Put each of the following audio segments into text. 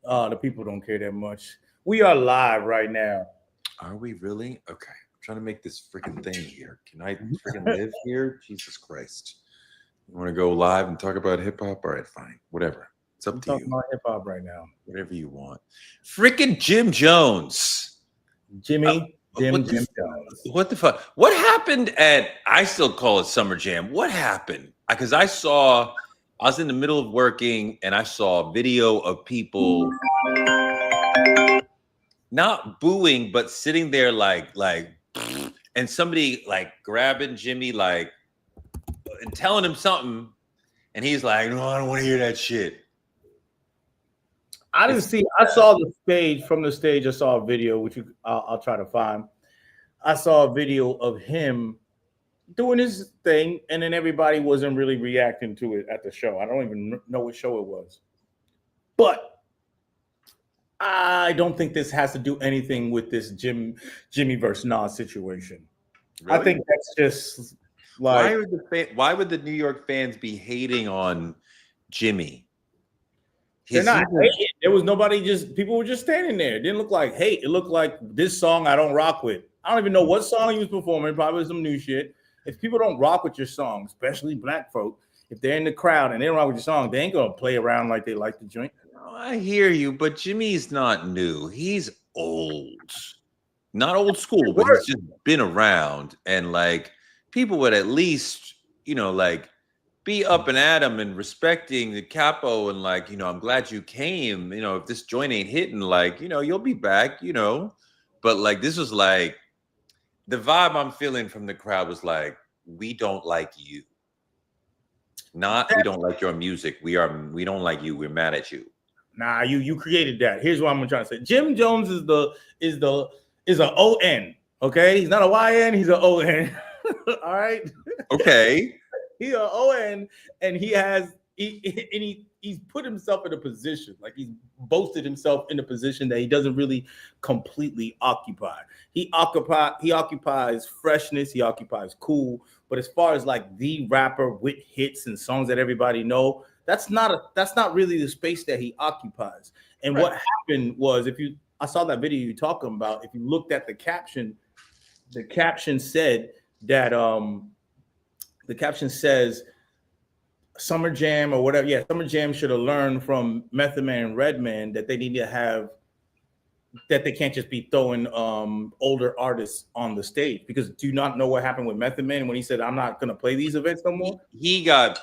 The people don't care that much. We are live right now. Are we really? Okay. I'm trying to make this freaking thing here. Can I freaking live here? Jesus Christ. You want to go live and talk about hip hop? All right, fine. Whatever. It's up I'm to talking you. about hip hop right now. Whatever you want. Freaking Jim Jones. Jim What Jones. What the fuck? What happened at, I still call it Summerjam. What happened? Because I was in the middle of working and I saw a video of people not booing, but sitting there like, and somebody like grabbing Jimmy, like, and telling him something. And he's like, no, I don't want to hear that shit. I saw the stage. From the stage, I saw a video, which I'll try to find. I saw a video of him doing his thing, and then everybody wasn't really reacting to it at the show. I don't even know what show it was. But I don't think this has to do anything with this Jimmy versus Nas situation. Really? I think that's just like, why would the New York fans be hating on Jimmy? They're not hating. There was nobody, people were just standing there. It didn't look like hate. It looked like this song I don't rock with. I don't even know what song he was performing. Probably some new shit. If people don't rock with your song, especially black folk, if they're in the crowd and they don't rock with your song, they ain't gonna play around like they like the joint. I hear you, but Jimmy's not new. He's old. Not old school, but he's just been around. And like, people would at least, like, be up and at him and respecting the capo and like, I'm glad you came. If this joint ain't hitting, like, you'll be back, But like, this was like, the vibe I'm feeling from the crowd was like, we don't like you. Not we don't like your music. We don't like you. We're mad at you. Nah, you created that. Here's what I'm trying to say. Jim Jones is an ON. Okay, he's not a YN. He's an ON. All right. Okay. He's an ON, and he's put himself in a position, like he's boasted himself in a position that he doesn't really completely occupy. He occupies freshness. He occupies cool. But as far as like the rapper with hits and songs that everybody know, that's not really the space that he occupies. And right. What happened was, I saw that video you talking about. If you looked at the caption said that the caption says Summerjam or whatever. Yeah, Summerjam should have learned from Method Man and Redman that they need to have, that they can't just be throwing older artists on the stage. Because do you not know what happened with Method Man when he said, I'm not going to play these events no more? He got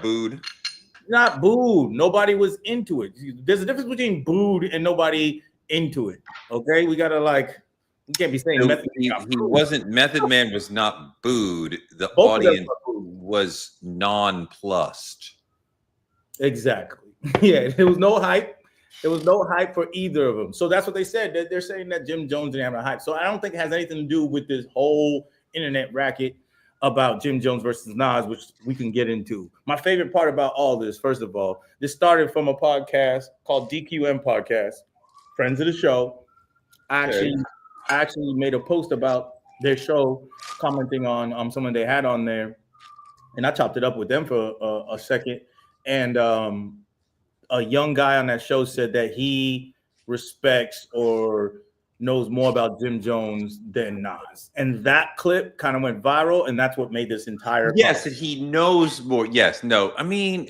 booed. Not booed. Nobody was into it. There's a difference between booed and nobody into it. Okay, we got to like, you can't be saying Method Man was not booed. The audience was nonplussed. Exactly. Yeah, there was no hype. There was no hype for either of them. So that's what they said. They're saying that Jim Jones didn't have a hype. So I don't think it has anything to do with this whole internet racket about Jim Jones versus Nas, which we can get into. My favorite part about all this, first of all, this started from a podcast called DQM Podcast, friends of the show. I actually made a post about their show, commenting on someone they had on there, and I chopped it up with them for a second. And a young guy on that show said that he respects or knows more about Jim Jones than Nas, and that clip kind of went viral, and that's what made this entire. Yes, and he knows more. Yes, no, I mean,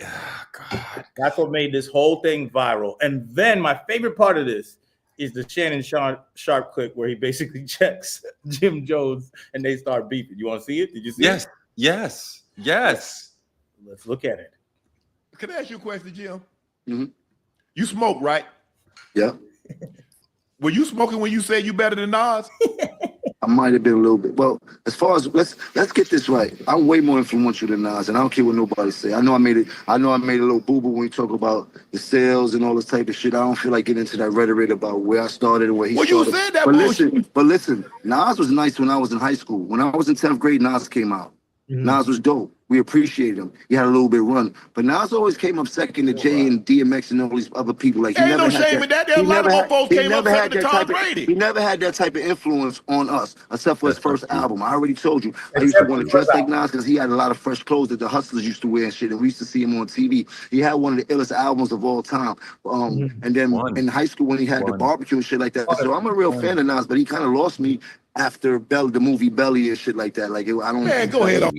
God, that's what made this whole thing viral. And then my favorite part of this is the Shannon Sharp clip where he basically checks Jim Jones and they start beefing. You want to see it? Did you see it? Yes. Let's look at it. Can I ask you a question, Jim? Mm-hmm. You smoke, right? Yeah. Were you smoking when you said you better than Nas? I might have been a little bit. Well, as far as let's get this right. I'm way more influential than Nas, and I don't care what nobody say. I know I made a little boo-boo when we talk about the sales and all this type of shit. I don't feel like getting into that rhetoric about where I started and where he started. Well, you said that bullshit. But listen, Nas was nice when I was in high school. When I was in 10th grade, Nas came out. Nas was dope. We appreciated him. He had a little bit run, but Nas always came up second to Jay and DMX and all these other people. Like he Ain't never no had shame that. in that. There a lot of folks came up second to Tom Brady. He never had that type of influence on us, except for his first album. I already told you. I used Except to want to for his dress like Nas because he had a lot of fresh clothes that the hustlers used to wear and shit. And we used to see him on TV. He had one of the illest albums of all time. And then in high school when he had the barbecue and shit like that. So I'm a real fan of Nas, but he kind of lost me after the movie Belly and shit like that. Like I don't. Man, go ahead.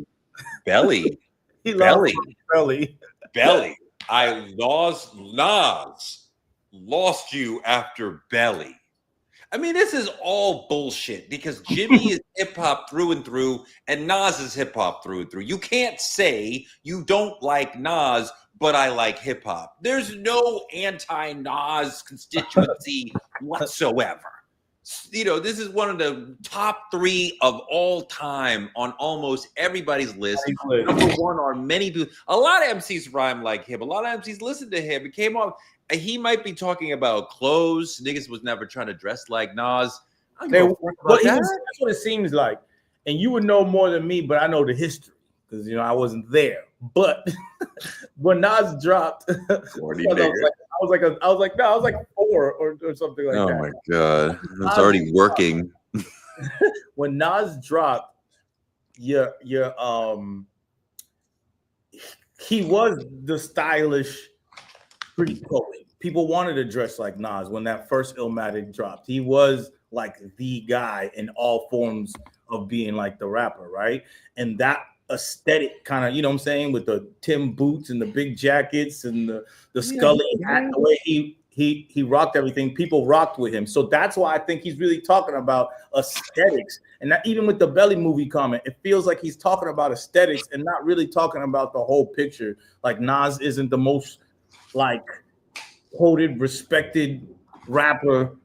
Belly. He Belly. Belly. Belly. Nas lost you after Belly. I mean, this is all bullshit because Jimmy is hip hop through and through, and Nas is hip hop through and through. You can't say you don't like Nas, but I like hip hop. There's no anti-Nas constituency whatsoever. You know, this is one of the top 3 of all time on almost everybody's list. Number 1 are many people. A lot of MCs rhyme like him. A lot of MCs listen to him. It came off. He might be talking about clothes. Niggas was never trying to dress like Nas. That's what it seems like. And you would know more than me, but I know the history because I wasn't there. But when Nas dropped, I was like 4 or something like that. Oh my god, it's already working. When Nas dropped, he was the stylish street poet. People wanted to dress like Nas when that first Illmatic dropped. He was like the guy in all forms of being like the rapper, right? And that aesthetic kind of, you know what I'm saying, with the Tim boots and the big jackets and the Scully hat, the way he rocked everything, people rocked with him. So that's why I think he's really talking about aesthetics. And that, even with the Belly movie comment, it feels like he's talking about aesthetics and not really talking about the whole picture. Like Nas isn't the most like quoted, respected rapper,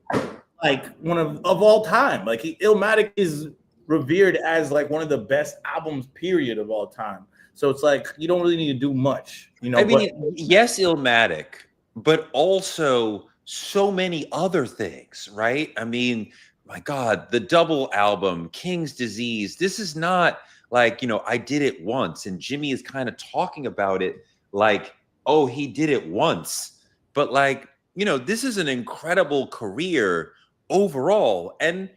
like one of all time. Like Illmatic is revered as like one of the best albums period of all time. So it's like you don't really need to do much, I mean, yes, Illmatic, but also so many other things, right? I mean, my God, the double album, King's Disease. This is not like, I did it once, and Jimmy is kind of talking about it like, oh, he did it once. But like, this is an incredible career overall. And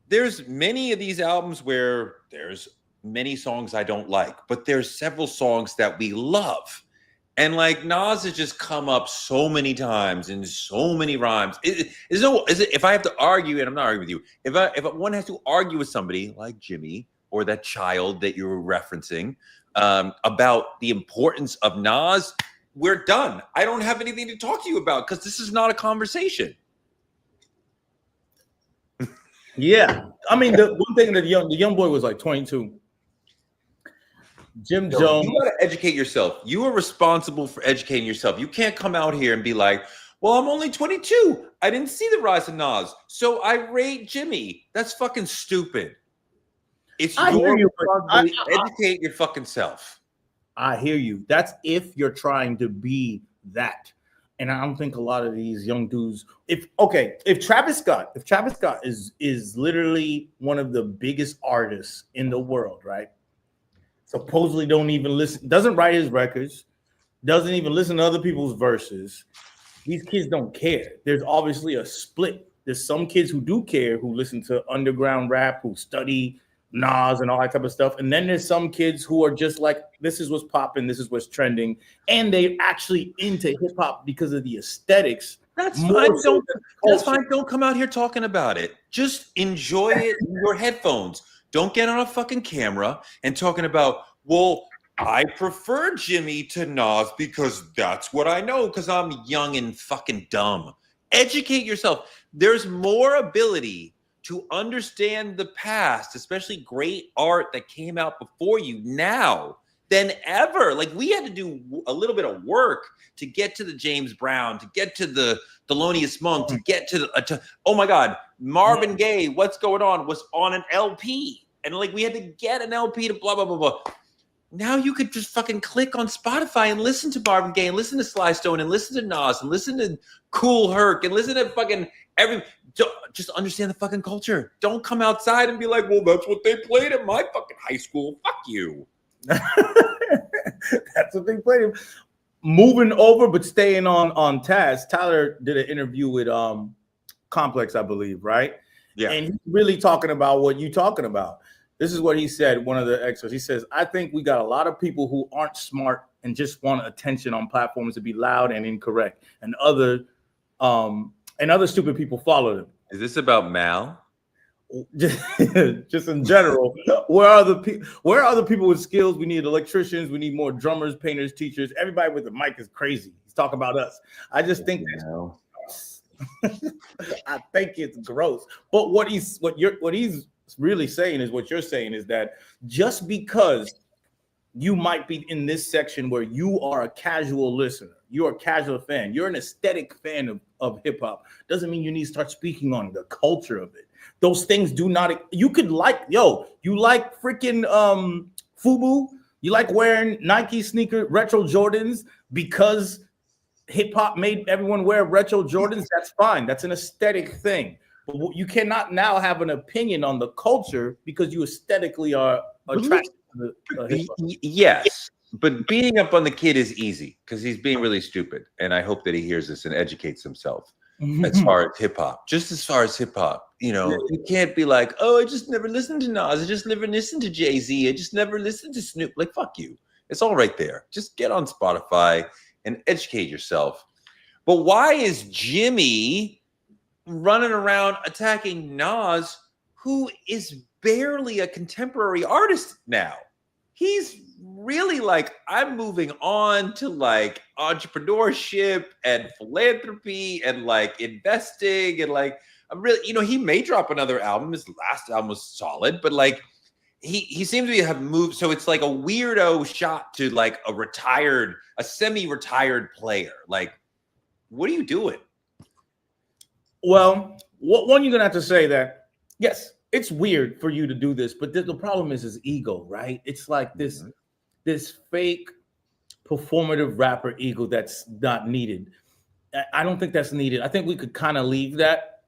there's many of these albums where there's many songs I don't like, but there's several songs that we love. And like Nas has just come up so many times in so many rhymes. If I have to argue, and I'm not arguing with you, if one has to argue with somebody like Jimmy or that child that you were referencing about the importance of Nas, we're done. I don't have anything to talk to you about because this is not a conversation. Yeah, I mean, the one thing that the young boy was like 22. Jim Jones. You got to educate yourself. You are responsible for educating yourself. You can't come out here and be like, well, I'm only 22. I didn't see the rise of Nas, so I rate Jimmy. That's fucking stupid. It's your responsibility. Educate your fucking self. I hear you. That's if you're trying to be that. And I don't think a lot of these young dudes, if Travis Scott is literally one of the biggest artists in the world, right? Supposedly don't even listen, doesn't write his records, doesn't even listen to other people's verses. These kids don't care. There's obviously a split. There's some kids who do care, who listen to underground rap, who study Nas and all that type of stuff. And then there's some kids who are just like, this is what's popping, this is what's trending. And they actually into hip hop because of the aesthetics. That's fine. That's fine. Don't come out here talking about it. Just enjoy it in your headphones. Don't get on a fucking camera and talking about, well, I prefer Jimmy to Nas because that's what I know because I'm young and fucking dumb. Educate yourself. There's more ability to understand the past, especially great art that came out before you now than ever. Like we had to do a little bit of work to get to the James Brown, to get to the Thelonious Monk, to get to the, oh my God, Marvin Gaye, What's Going On was on an LP. And like we had to get an LP to blah, blah, blah, blah. Now you could just fucking click on Spotify and listen to Marvin Gaye and listen to Sly Stone and listen to Nas and listen to Kool Herc and listen to fucking just understand the fucking culture. Don't come outside and be like, well, that's what they played at my fucking high school. Fuck you. That's what they played him. Moving over, but staying on task. Tyler did an interview with Complex, I believe, right? Yeah. And he's really talking about what you're talking about. This is what he said, one of the extras. He says, I think we got a lot of people who aren't smart and just want attention on platforms to be loud and incorrect. And other stupid people follow them. Is this about Mal? Just in general, where are the people with skills? We need electricians, we need more drummers, painters, teachers. Everybody with the mic is crazy. He's talking about us. I just think I think it's gross. But what he's really saying is what you're saying is that just because you might be in this section where you are a casual listener, you're a casual fan, you're an aesthetic fan of hip hop, doesn't mean you need to start speaking on the culture of it. Those things do not. You could like, you like freaking FUBU. You like wearing Nike sneaker retro Jordans because hip hop made everyone wear retro Jordans. That's fine. That's an aesthetic thing. But you cannot now have an opinion on the culture because you aesthetically are attracted to the hip hop. Yes, but beating up on the kid is easy because he's being really stupid. And I hope that he hears this and educates himself. As far as hip hop, you can't be like, oh, I just never listened to Nas. I just never listened to Jay-Z. I just never listened to Snoop. Like, fuck you. It's all right there. Just get on Spotify and educate yourself. But why is Jimmy running around attacking Nas, who is barely a contemporary artist now? He's really like, I'm moving on to like entrepreneurship and philanthropy and like investing and like, I'm really, he may drop another album. His last album was solid, but like he seems to have moved. So it's like a weirdo shot to like a semi-retired player. Like, what are you doing? Well, one, you're gonna have to say that, yes, it's weird for you to do this, but the problem is his ego, right? It's like this fake performative rapper ego that's not needed. I don't think that's needed. I think we could kind of leave that,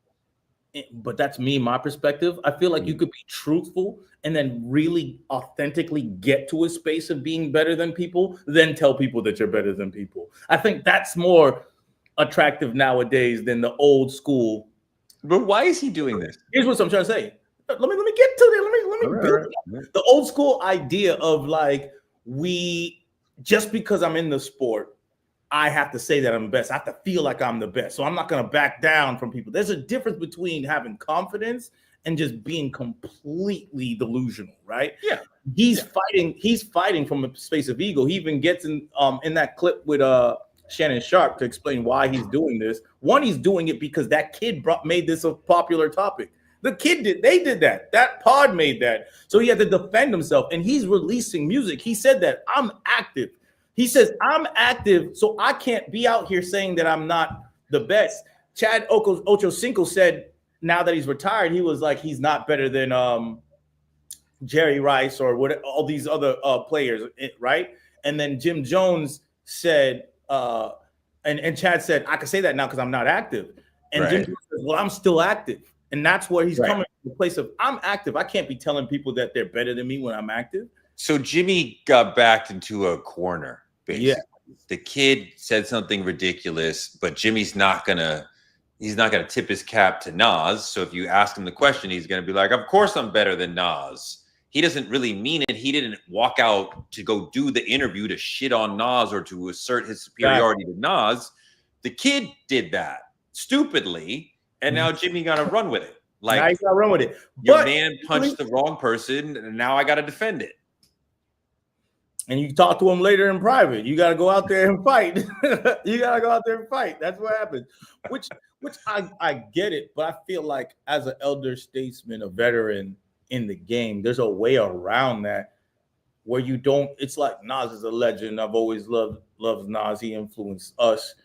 but that's my perspective. I feel like you could be truthful and then really authentically get to a space of being better than people, then tell people that you're better than people. I think that's more attractive nowadays than the old school. But why is he doing this? Here's what I'm trying to say. Let me get to that. Let me build it. The old school idea of like, just because I'm in the sport, I have to say that I'm the best. I have to feel like I'm the best. So I'm not going to back down from people. There's a difference between having confidence and just being completely delusional, right? Yeah. He's fighting from a space of ego. He even gets in that clip with Shannon Sharp to explain why he's doing this. One, he's doing it because that kid made this a popular topic. The kid they did that. That pod made that. So he had to defend himself, and he's releasing music. He said that I'm active. He says, I'm active, so I can't be out here saying that I'm not the best. Chad Ochocinco said now that he's retired, he was like, he's not better than Jerry Rice or what all these other players, right? And then Jim Jones said, and Chad said, I can say that now because I'm not active. And Jim Jones says, well, I'm still active. And that's where he's coming from, the place of I'm active. I can't be telling people that they're better than me when I'm active. So Jimmy got backed into a corner, basically. Yeah. The kid said something ridiculous, but Jimmy's not gonna tip his cap to Nas. So if you ask him the question, he's gonna be like, of course I'm better than Nas. He doesn't really mean it. He didn't walk out to go do the interview to shit on Nas or to assert his superiority to Nas. The kid did that stupidly. And now Jimmy got to run with it. Like, now he's got to run with it. Your man punched the wrong person, and now I got to defend it. And you talk to him later in private. You got to go out there and fight. You got to go out there and fight. That's what happens. Which I get it, but I feel like as an elder statesman, a veteran in the game, there's a way around that where you don't. It's like Nas is a legend. I've always loved Nas. He influenced us.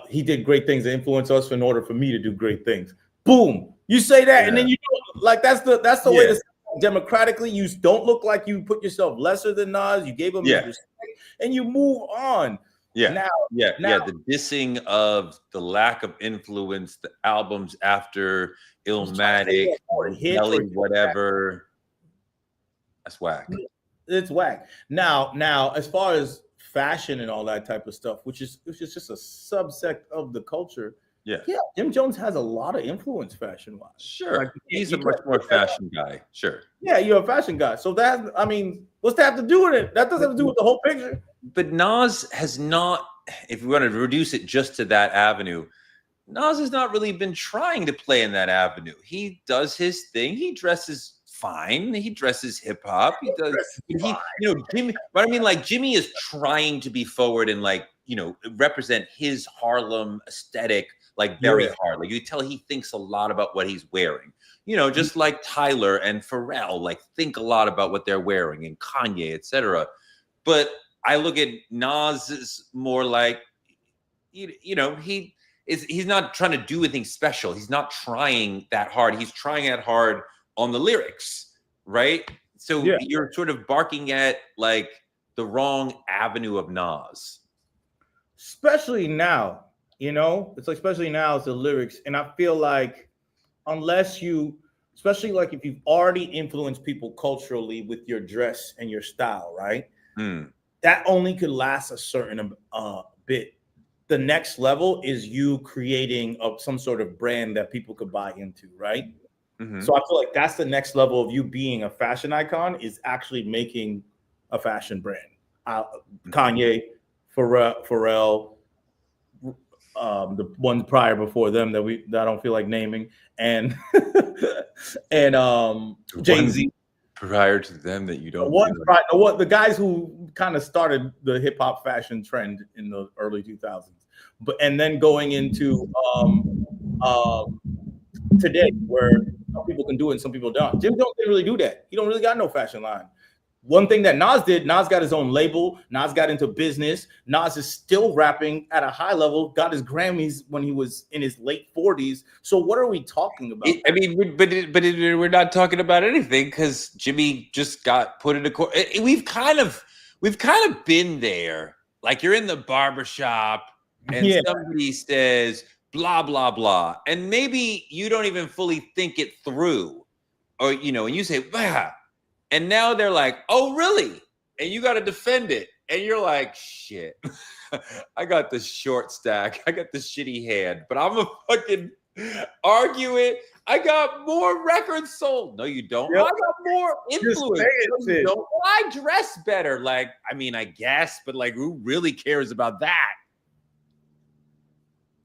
He did great things to influence us in order for me to do great things. Boom, you say that, and then you like that's the way to democratically. You don't look like you put yourself lesser than Nas. You gave him his respect, and you move on. Now, the dissing of the lack of influence, the albums after Illmatic, Nelly, whatever. That's whack. It's whack. Now, as far as fashion and all that type of stuff, which is just a subsect of the culture. Yeah. Jim Jones has a lot of influence fashion wise. Sure, Like, he's a much more fashion guy. Sure. Yeah, you're a fashion guy. So that, I mean, what's that have to do with it? That doesn't have to do with the whole picture. But Nas has not, if we want to reduce it just to that avenue, Nas has not really been trying to play in that avenue. He does his thing. He dresses fine. He dresses hip hop. He does. Jimmy. But I mean, like, Jimmy is trying to be forward and, like, represent his Harlem aesthetic, like, very hard. Like, you tell he thinks a lot about what he's wearing. Just like Tyler and Pharrell, like, think a lot about what they're wearing, and Kanye, etc. But I look at Nas as more like, he's not trying to do anything special. He's not trying that hard. He's trying that hard on the lyrics, right? So you're sort of barking at, like, the wrong avenue of Nas. Especially now, it's like, especially now it's the lyrics. And I feel like unless you, especially like if you've already influenced people culturally with your dress and your style, right? That only could last a certain bit. The next level is you creating some sort of brand that people could buy into, right? Mm-hmm. So I feel like that's the next level of you being a fashion icon, is actually making a fashion brand. Kanye, Pharrell, the ones prior before them that I don't feel like naming, and Jay-Z. Prior to them that you don't. The guys who kind of started the hip hop fashion trend in the early 2000s, and then going into today, where some people can do it and some people don't. Jim Jones didn't really do that. He don't really got no fashion line. One thing that Nas did, Nas got his own label. Nas got into business. Nas is still rapping at a high level. Got his Grammys when he was in his late 40s. So what are we talking about? We're not talking about anything, because Jimmy just got put in a court. We've kind of been there. Like, you're in the barbershop and somebody says blah blah blah, and maybe you don't even fully think it through, or and you say bah. And now they're like, oh, really? And you got to defend it. And you're like, shit, I got the short stack. I got the shitty hand, but I'm going to fucking argue it. I got more records sold. No, you don't. Yep. I got more influence. No, you don't. Well, I dress better. Like, I mean, I guess, but, like, who really cares about that?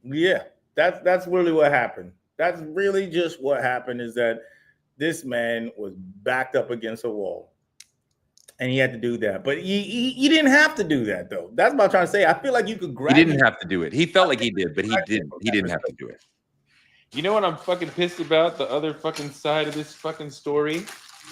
Yeah, that's really what happened. That's really just what happened, is that this man was backed up against a wall, and he had to do that. But he didn't have to do that, though. That's what I'm trying to say. I feel like you could grab. He didn't have to do it. He felt like he did, but he didn't. He didn't have to do it. You know what I'm fucking pissed about? The other fucking side of this fucking story.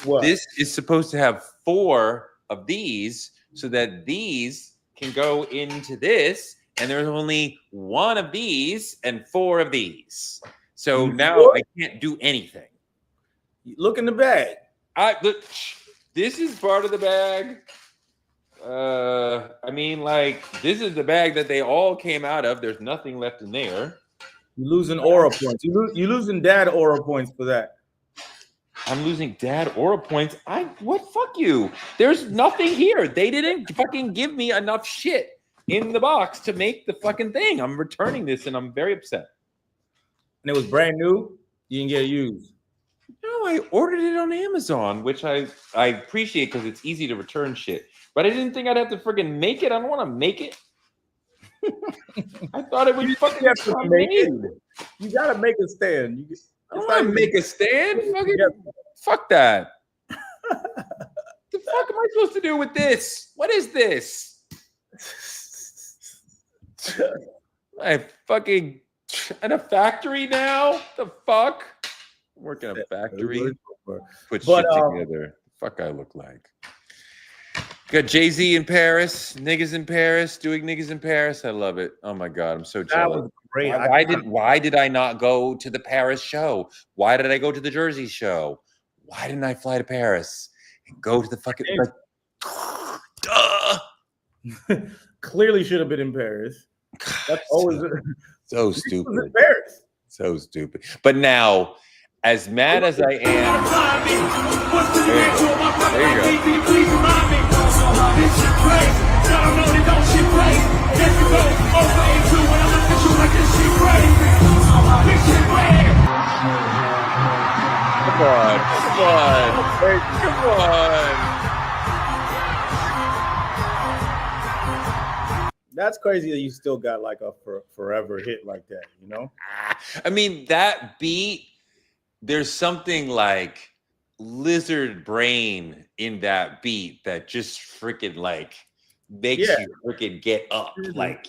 What? This is supposed to have 4 of these, so that these can go into this, and there's only 1 of these and 4 of these. So now I can't do anything. Look in the bag. Look, this is part of the bag. I mean, like, this is the bag that they all came out of. There's nothing left in there. You're losing aura points. You're losing dad aura points for that. I'm losing dad aura points. Fuck you. There's nothing here. They didn't fucking give me enough shit in the box to make the fucking thing. I'm returning this, and I'm very upset. And it was brand new. You didn't get it used. No, I ordered it on Amazon, which I appreciate, because it's easy to return shit. But I didn't think I'd have to freaking make it. I don't want to make it. I thought it would fucking have to make it. You gotta make a stand. I don't want to make a stand. Fuck that. The fuck am I supposed to do with this? What is this? I fucking at a factory now? The fuck? I'm working at a factory. Put shit together. Fuck I look like. Got Jay-Z in Paris, niggas in Paris, doing niggas in Paris. I love it. Oh my God, I'm so jealous. That was great. Why did I not go to the Paris show? Why did I go to the Jersey show? Why didn't I fly to Paris and go to the fucking duh. Clearly should have been in Paris. That's always so stupid. Paris. So stupid. But now, as mad as I am, there you go. This shit crazy. Y'all know that don't shit crazy. If you go over into when I look at you like this shit crazy. This shit crazy. Come on. Hey, come on. That's crazy that you still got like a forever hit like that, you know? I mean, that beat, there's something like lizard brain in that beat that just freaking like makes you freaking get up. Like,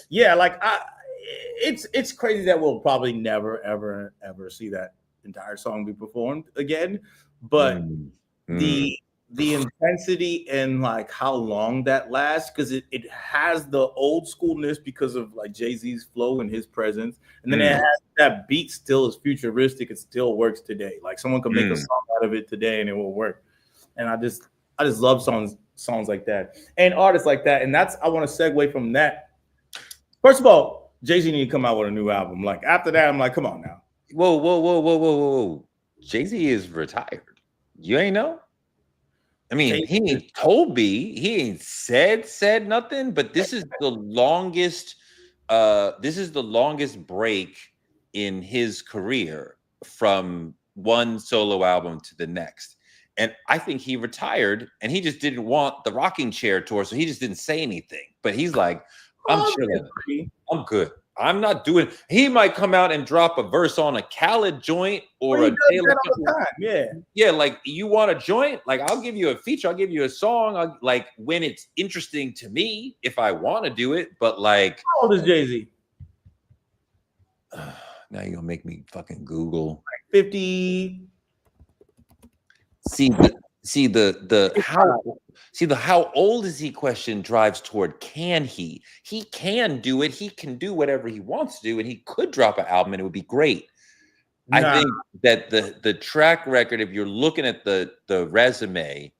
yeah, like it's crazy that we'll probably never, ever see that entire song be performed again. But the intensity and like how long that lasts, because it has the old schoolness because of like Jay-Z's flow and his presence, and then it has that beat still is futuristic. It still works today. Like someone could make a song out of it today and it will work. And I just love songs like that and artists like that. And that's, I want to segue from that. First of all, Jay-Z need to come out with a new album. Like after that, I'm like, come on now. Whoa. Jay-Z is retired. You ain't know? I mean, he ain't told me, he ain't said nothing, but this is the longest break in his career from one solo album to the next. And I think he retired and he just didn't want the rocking chair tour, so he just didn't say anything. But he's like, I'm chilling. I'm good. I'm not doing. He might come out and drop a verse on a Khaled joint or a Taylor. Yeah. Like you want a joint? Like I'll give you a feature. I'll give you a song. Like when it's interesting to me, if I want to do it. But like, how old is Jay-Z? Now you're gonna make me fucking Google. Like 50. How old is he question drives toward can he? He can do it. He can do whatever he wants to do, and he could drop an album and it would be great. Nah. I think that the track record, if you're looking at the resume,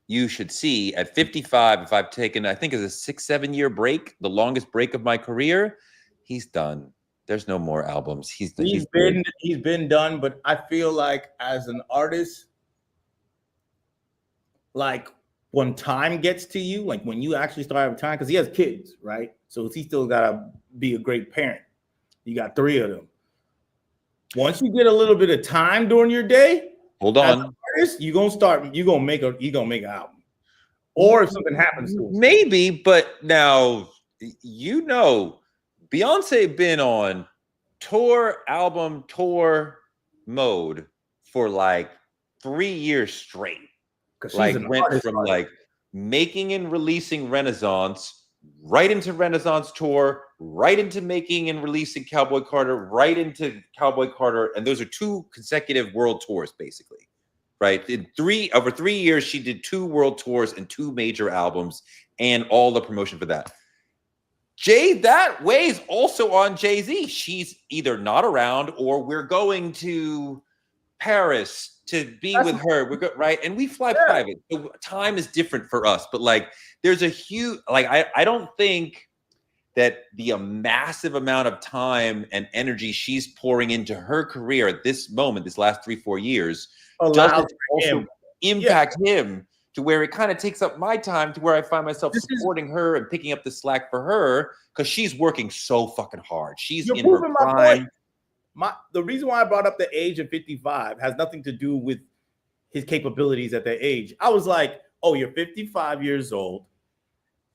you should see at 55, if I've taken, I think it's a 6-7 year break, the longest break of my career, he's done. There's no more albums. He's been done, but I feel like as an artist, like when time gets to you, like when you actually start having time, because he has kids, right? So he still gotta be a great parent. You got 3 of them. Once you get a little bit of time during your day, hold on, you're gonna make an album. Or if something happens to us. Maybe, but now you know Beyonce been on album tour mode for like 3 years straight. Like went from like making and releasing Renaissance right into Renaissance tour, right into making and releasing Cowboy Carter, right into Cowboy Carter, and those are 2 consecutive world tours, basically. Right? Over 3 years, she did 2 world tours and 2 major albums, and all the promotion for that. That weighs also on Jay-Z. She's either not around or we're going to Paris to be with her. We're good, right? And we fly private. So time is different for us. But like there's a huge, like I don't think that the massive amount of time and energy she's pouring into her career at this moment, this last 3-4 years, doesn't also impact him to where it kind of takes up my time to where I find myself supporting her and picking up the slack for her because she's working so fucking hard. She's in her prime. The reason why I brought up the age of 55 has nothing to do with his capabilities at that age. I was like, oh, you're 55 years old.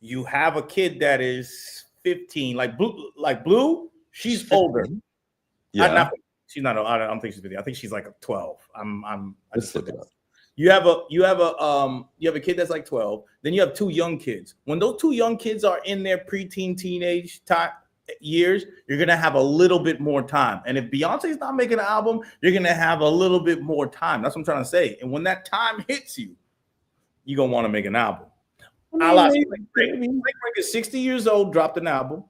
You have a kid that is 15, like Blue. She's older. Yeah. She's not. I don't think she's 15. I think she's like 12. Let's look it up. You have a kid that's like 12. Then you have 2 young kids. When those 2 young kids are in their preteen, teenage time years, you're gonna have a little bit more time. And if Beyonce's not making an album, you're gonna have a little bit more time. That's what I'm trying to say. And when that time hits you, you're gonna want to make an album. Slick Rick is 60 years old, dropped an album,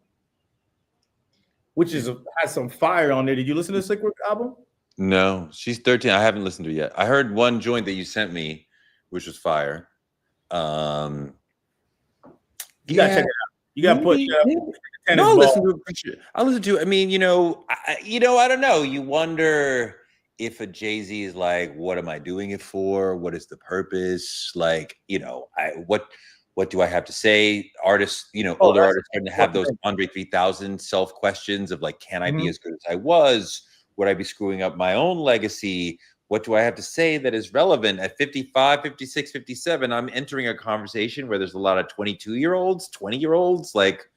which has some fire on there. Did you listen to the Slick Rick album? No, she's 13. I haven't listened to it yet. I heard one joint that you sent me, which was fire. You gotta check it out. You gotta put. No, listen to it. I listen to it. I mean, I don't know. You wonder if a Jay-Z is like, what am I doing it for? What is the purpose? Like, what do I have to say? Artists, older artists starting to have those Andre 3000 self questions of like, can I be as good as I was? Would I be screwing up my own legacy? What do I have to say that is relevant at 55, 56, 57? I'm entering a conversation where there's a lot of 22-year-olds, 20-year-olds. Like,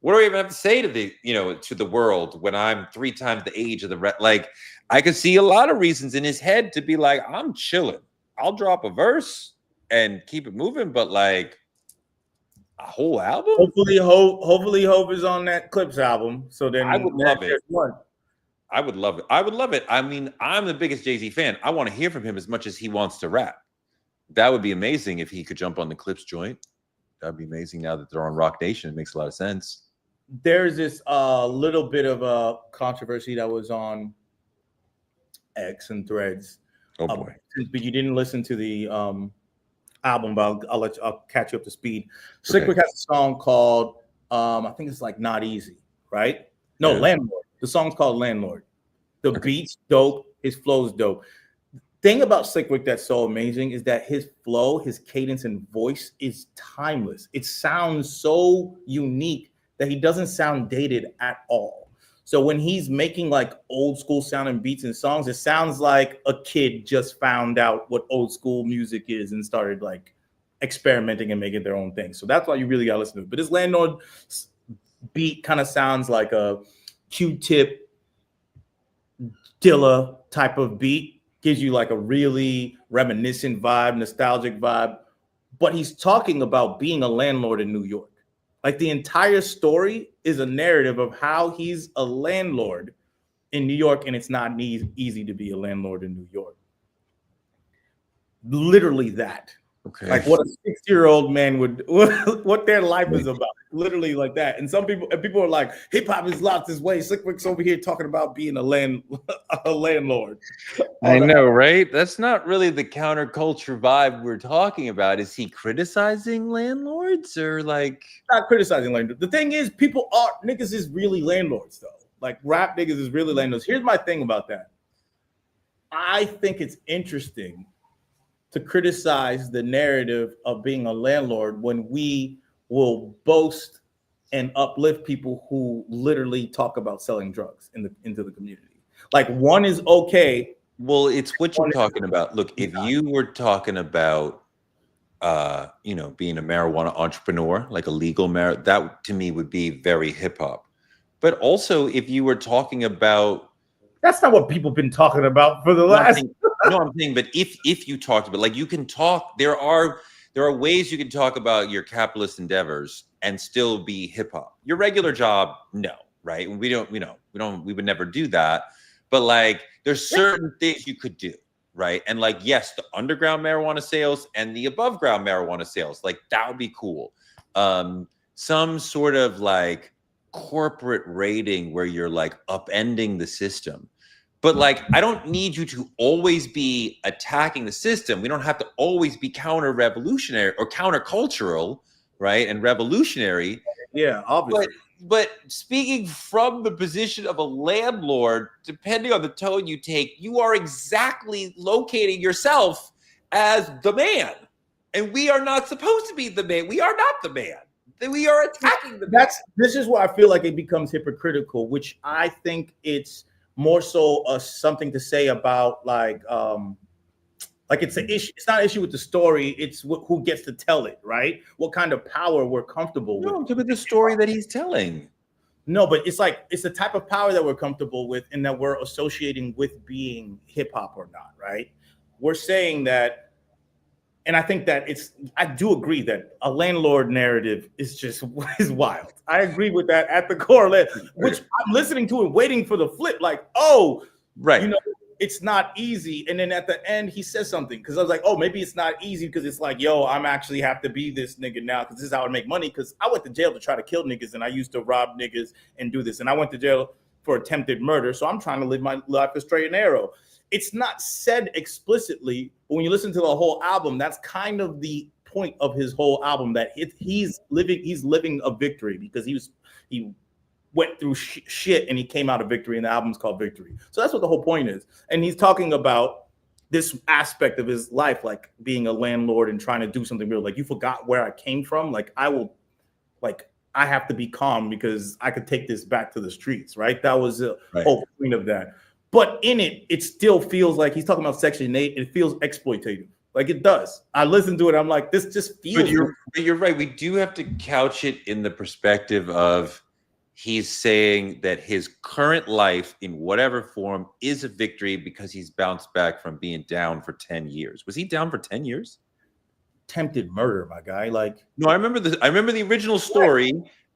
what do I even have to say to the world when I'm 3 times the age of the like? I could see a lot of reasons in his head to be like, I'm chilling. I'll drop a verse and keep it moving, but like a whole album. Hopefully, Hope is on that Clips album. So then I would love it. I would love it. I would love it. I mean, I'm the biggest Jay-Z fan. I want to hear from him as much as he wants to rap. That would be amazing if he could jump on the Clips joint. That'd be amazing. Now that they're on Rock Nation, it makes a lot of sense. There's this little bit of a controversy that was on X and Threads. Oh boy! But you didn't listen to the album, but I'll catch you up to speed. Slick has a song called I think it's like Not Easy, right? No, Landlord. The song's called Landlord. The beat's dope. His flow's dope. Thing about Slick Rick that's so amazing is that his flow, his cadence and voice is timeless. It sounds so unique that he doesn't sound dated at all. So when he's making like old school sounding beats and songs, it sounds like a kid just found out what old school music is and started like experimenting and making their own thing. So that's why you really got to listen to it. But this Landlord beat kind of sounds like a Q-Tip, Dilla type of beat. Gives you like a really reminiscent vibe, nostalgic vibe. But he's talking about being a landlord in New York. Like the entire story is a narrative of how he's a landlord in New York, and it's not easy to be a landlord in New York. Literally that. Okay. Like what a 60-year-old man would, what their life is about. Literally like that. And people are like, hip hop has lost its way. Slick Rick's over here talking about being a landlord. I know, right? That's not really the counterculture vibe we're talking about. Is he criticizing landlords or like? Not criticizing landlords. The thing is, niggas is really landlords though. Like rap niggas is really landlords. Here's my thing about that. I think it's interesting to criticize the narrative of being a landlord when we will boast and uplift people who literally talk about selling drugs into the community. Like one is okay. Well, it's what you're talking about. Look, if you were talking about, being a marijuana entrepreneur, like a legal that to me would be very hip hop. But also, if you were talking about, that's not what people have been talking about for the last. No, I'm saying, but if you talked about, like, you can talk. There are ways you can talk about your capitalist endeavors and still be hip hop. Your regular job, no, right? We would never do that. But like, there's certain things you could do, right? And like, yes, the underground marijuana sales and the above ground marijuana sales, like that would be cool. Some sort of like corporate rating where you're like upending the system. But like, I don't need you to always be attacking the system. We don't have to always be counter-revolutionary or countercultural, right? And revolutionary. Yeah, obviously. But speaking from the position of a landlord, depending on the tone you take, you are exactly locating yourself as the man. And we are not supposed to be the man. We are not the man. We are attacking the man. This is where I feel like it becomes hypocritical, which I think it's more so something to say about like it's an issue. It's not an issue with the story. It's who gets to tell it, right? What kind of power we're comfortable with. No, with the story that he's telling. No, but it's like it's the type of power that we're comfortable with and that we're associating with being hip hop or not, right? We're saying that, and I think that I do agree that a landlord narrative is wild. I agree with that at the core, which I'm listening to and waiting for the flip, like, oh, right. It's not easy. And then at the end, he says something because I was like, oh, maybe it's not easy because it's like, yo, I'm actually have to be this nigga now because this is how I make money. Because I went to jail to try to kill niggas and I used to rob niggas and do this. And I went to jail for attempted murder. So I'm trying to live my life a straight and narrow. It's not said explicitly, but when you listen to the whole album, that's kind of the point of his whole album, that he's living a victory because he went through shit and he came out of victory, and the album's called Victory. So that's what the whole point is. And he's talking about this aspect of his life, like being a landlord and trying to do something real. Like, you forgot where I came from. Like, I have to be calm because I could take this back to the streets, right? That was the whole point of that. But in it, it still feels like he's talking about Section 8. It feels exploitative. Like, it does. I listen to it. I'm like, this just feels. But you're right. We do have to couch it in the perspective of he's saying that his current life in whatever form is a victory because he's bounced back from being down for 10 years. Was he down for 10 years? Attempted murder, my guy. Like, no, I remember the original story.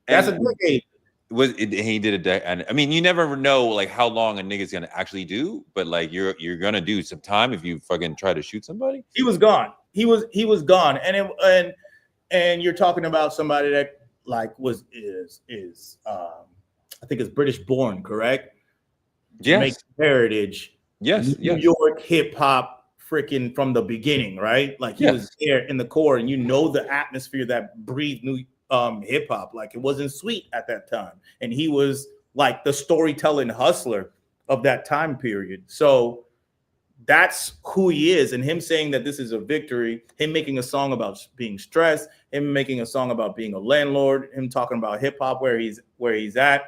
That's a decade. He did it, and I mean, you never know like how long a nigga's gonna actually do, but like you're gonna do some time if you fucking try to shoot somebody. He was gone. He was gone, and you're talking about somebody that like is I think is British born, correct? Yes. Heritage. Yes. New York hip hop. Freaking from the beginning, right? Like, he was there in the core, and you know the atmosphere that breathed new hip hop. Like, it wasn't sweet at that time, and he was like the storytelling hustler of that time period. So that's who he is, and him saying that this is a victory, him making a song about being stressed, him making a song about being a landlord, him talking about hip hop where he's at.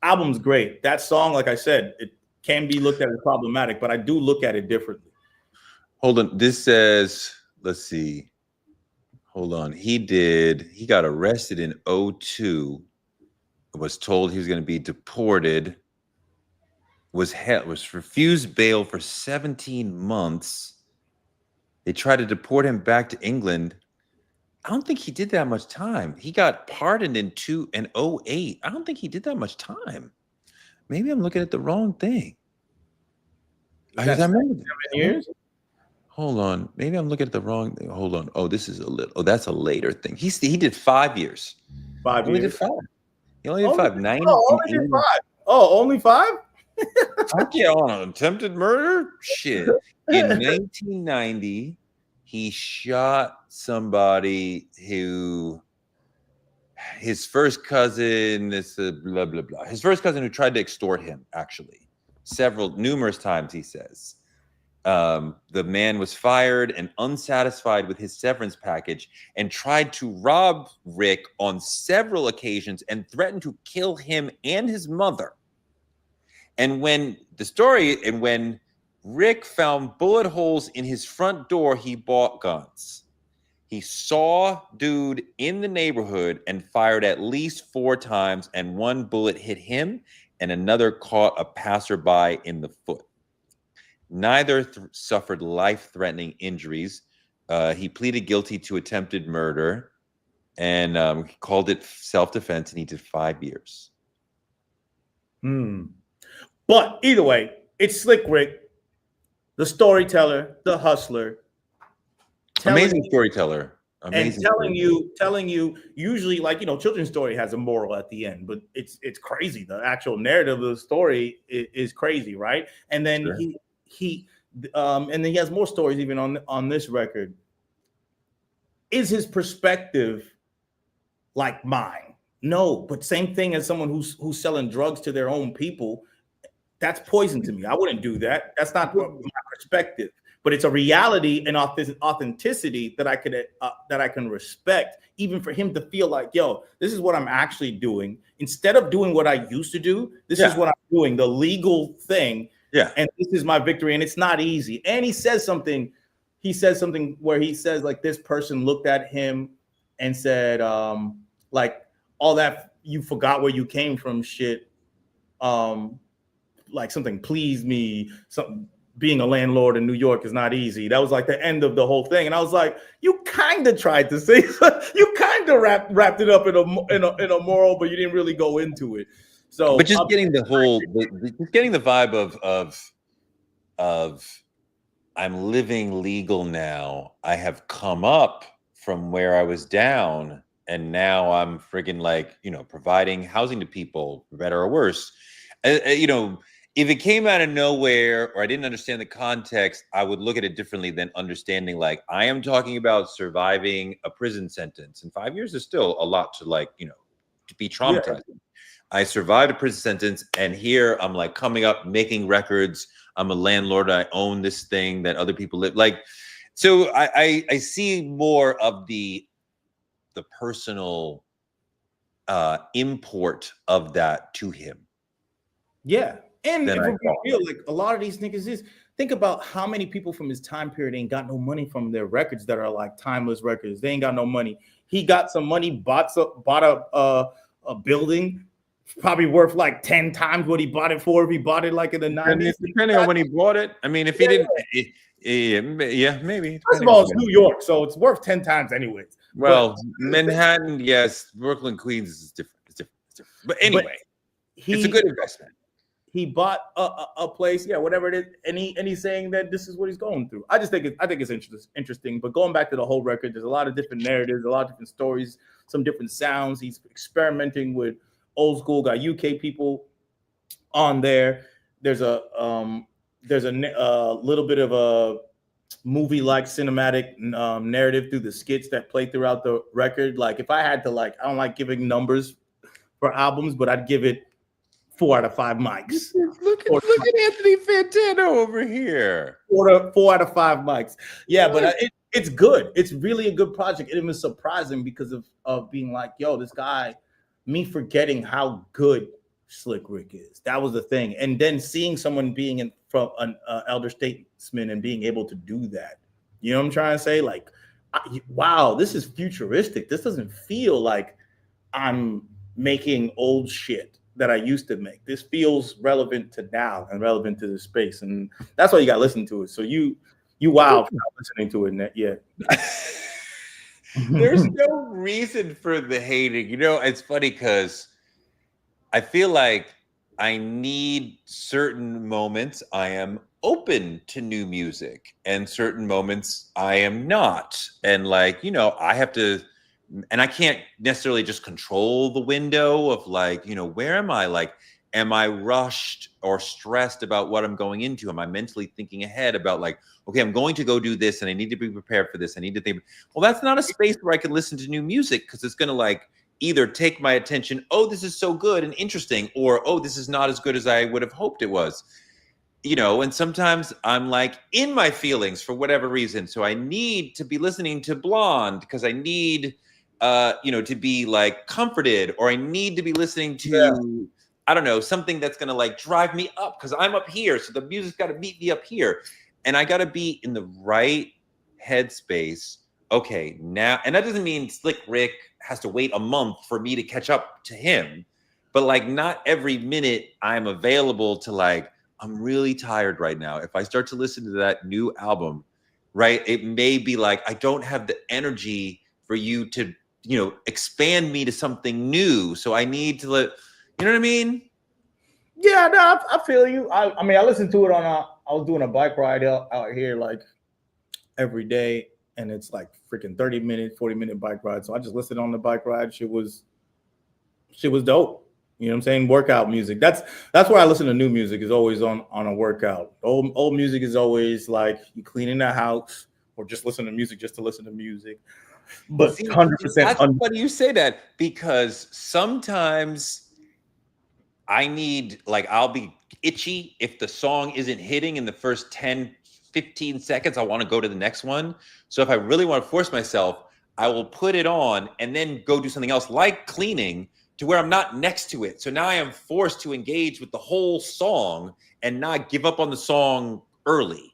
Album's great. That song, like I said, it can be looked at as problematic, but I do look at it differently. Hold on. This says, let's see. Hold on. He got arrested in 2002, was told he was going to be deported, was refused bail for 17 months. They tried to deport him back to England. I don't think he did that much time. He got pardoned in 2008. I don't think he did that much time. Maybe I'm looking at the wrong thing. I remember 7 years. Hold on. Maybe I'm looking at the wrong thing. Hold on. Oh, this is a little. Oh, that's a later thing. He did 5 years. 5 years. Did 5. He only did 5. 9. Only did 5. Oh, only 5? Okay, on attempted murder. Shit. In 1990, he shot somebody who. His first cousin, blah, blah, blah. His first cousin who tried to extort him, actually. Numerous times, he says. The man was fired and unsatisfied with his severance package and tried to rob Rick on several occasions and threatened to kill him and his mother. And when Rick found bullet holes in his front door, he bought guns. He saw dude in the neighborhood and fired at least 4 times, and one bullet hit him and another caught a passerby in the foot. Neither suffered life-threatening injuries. He pleaded guilty to attempted murder and he called it self-defense, and he did 5 years. But either way, it's Slick Rick, the storyteller, the hustler. Amazing storyteller. Amazing, telling you usually, like, you know, children's story has a moral at the end, but it's crazy. The actual narrative of the story is crazy, right? And then and then he has more stories even on this record. Is his perspective like mine? No, but same thing as someone who's selling drugs to their own people. That's poison to me. I wouldn't do that. That's not my perspective. But it's a reality and authenticity that I can respect, even for him to feel like, yo, this is what I'm actually doing. Instead of doing what I used to do, this is what I'm doing, the legal thing. Yeah. And this is my victory. And it's not easy. And he says something where he says, like, this person looked at him and said, like, all that you forgot where you came from shit, like something pleased me, something. Being a landlord in New York is not easy. That was like the end of the whole thing. And I was like, you kind of tried to say, you kind of wrapped it up in a moral, but you didn't really go into it. So, but just getting the whole, just getting the vibe of I'm living legal now. I have come up from where I was down, and now I'm friggin' like, you know, providing housing to people, for better or worse. You know, if it came out of nowhere or I didn't understand the context, I would look at it differently than understanding, like, I am talking about surviving a prison sentence. And 5 years is still a lot to, like, you know, to be traumatized. Yeah. I survived a prison sentence, and here I'm like coming up, making records. I'm a landlord. I own this thing that other people live like. So I see more of the personal import of that to him. Yeah. And if Then we're being real, like a lot of these niggas is think about how many people from his time period ain't got no money from their records that are like timeless records. They ain't got no money. He got some money, bought a building, probably worth like 10 times what he bought it for if he bought it like in the 90s. Depending on when he bought it. I mean, if he didn't, maybe. First of all, it's New York, so it's worth 10 times anyways. Well, Manhattan, yes. Brooklyn, Queens is different. It's different. But anyway, it's a good investment. He bought a place, yeah, whatever it is, and he's saying that this is what he's going through. I think it's interesting. But going back to the whole record, there's a lot of different narratives, a lot of different stories, some different sounds. He's experimenting with old school, got UK people on there. There's a little bit of a movie-like cinematic narrative through the skits that play throughout the record. Like if I had to I don't like giving numbers for albums, but I'd give it 4 out of 5 mics. Look at Anthony Fantano over here. 4 out of 5 mics. Yeah, but it's good. It's really a good project. It was surprising because of being like, yo, this guy, me forgetting how good Slick Rick is. That was the thing. And then seeing someone being from an elder statesman and being able to do that. You know what I'm trying to say? Like, wow, this is futuristic. This doesn't feel like I'm making old shit that I used to make. This feels relevant to now and relevant to the space. And that's why you got to listen to it. So you wow for not listening to it yet. There's no reason for the hating. You know, it's funny because I feel like I need certain moments I am open to new music and certain moments I am not. And like, you know, I have to, and I can't necessarily just control the window of like, you know, where am I? Like, am I rushed or stressed about what I'm going into? Am I mentally thinking ahead about like, okay, I'm going to go do this and I need to be prepared for this. I need to think, well, that's not a space where I can listen to new music because it's going to like either take my attention, oh, this is so good and interesting, or, oh, this is not as good as I would have hoped it was. You know, and sometimes I'm like in my feelings for whatever reason. So I need to be listening to Blonde because I need, you know, to be like comforted, or I need to be listening to, I don't know, something that's going to like drive me up because I'm up here. So the music's got to meet me up here. And I got to be in the right headspace. Okay, now, and that doesn't mean Slick Rick has to wait a month for me to catch up to him. But like not every minute I'm available to like, I'm really tired right now. If I start to listen to that new album, right, it may be like, I don't have the energy for you to, you know, expand me to something new. So I need to let, you know what I mean? Yeah, no, I feel you. I mean, I listened to it on I was doing a bike ride out here like every day, and it's like freaking 30-minute, 40-minute bike ride. So I just listened on the bike ride. Shit was dope. You know what I'm saying? Workout music. That's where I listen to new music, is always on a workout. Old music is always like you cleaning the house or just listen to music just to listen to music. But 100%. That's funny you say that, because sometimes I need, like, I'll be itchy if the song isn't hitting in the first 10, 15 seconds. I want to go to the next one. So if I really want to force myself, I will put it on and then go do something else like cleaning, to where I'm not next to it. So now I am forced to engage with the whole song and not give up on the song early,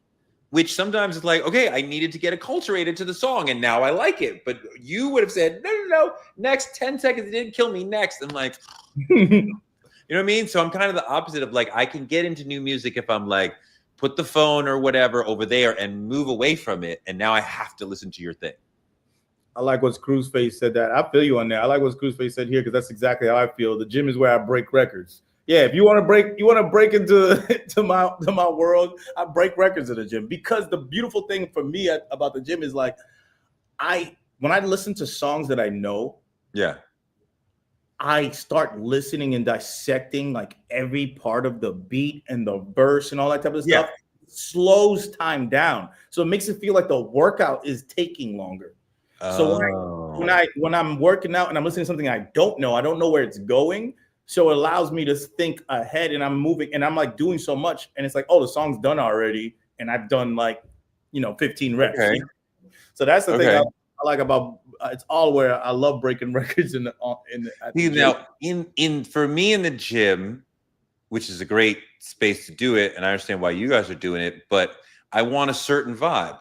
which sometimes is like, okay, I needed to get acculturated to the song and now I like it. But you would have said, no, next 10 seconds, it didn't kill me next. I'm like, you know what I mean? So I'm kind of the opposite of like, I can get into new music if I'm like, put the phone or whatever over there and move away from it. And now I have to listen to your thing. I like what Screwface said that. I feel you on that. I like what Screwface said here, because that's exactly how I feel. The gym is where I break records. Yeah, if you want to break into to my world, I break records at the gym. Because the beautiful thing for me about the gym is like, when I listen to songs that I know, I start listening and dissecting like every part of the beat and the verse and all that type of stuff. Slows time down, so it makes it feel like the workout is taking longer. So when I'm working out and I'm listening to something I don't know where it's going, So it allows me to think ahead, and I'm moving, and I'm like doing so much, and it's like, oh, the song's done already, and I've done like, 15 reps. Okay. So that's the thing Okay. I like about it's all where I love breaking records at the See, gym. now in for me in the gym, which is a great space to do it, and I understand why you guys are doing it, but I want a certain vibe.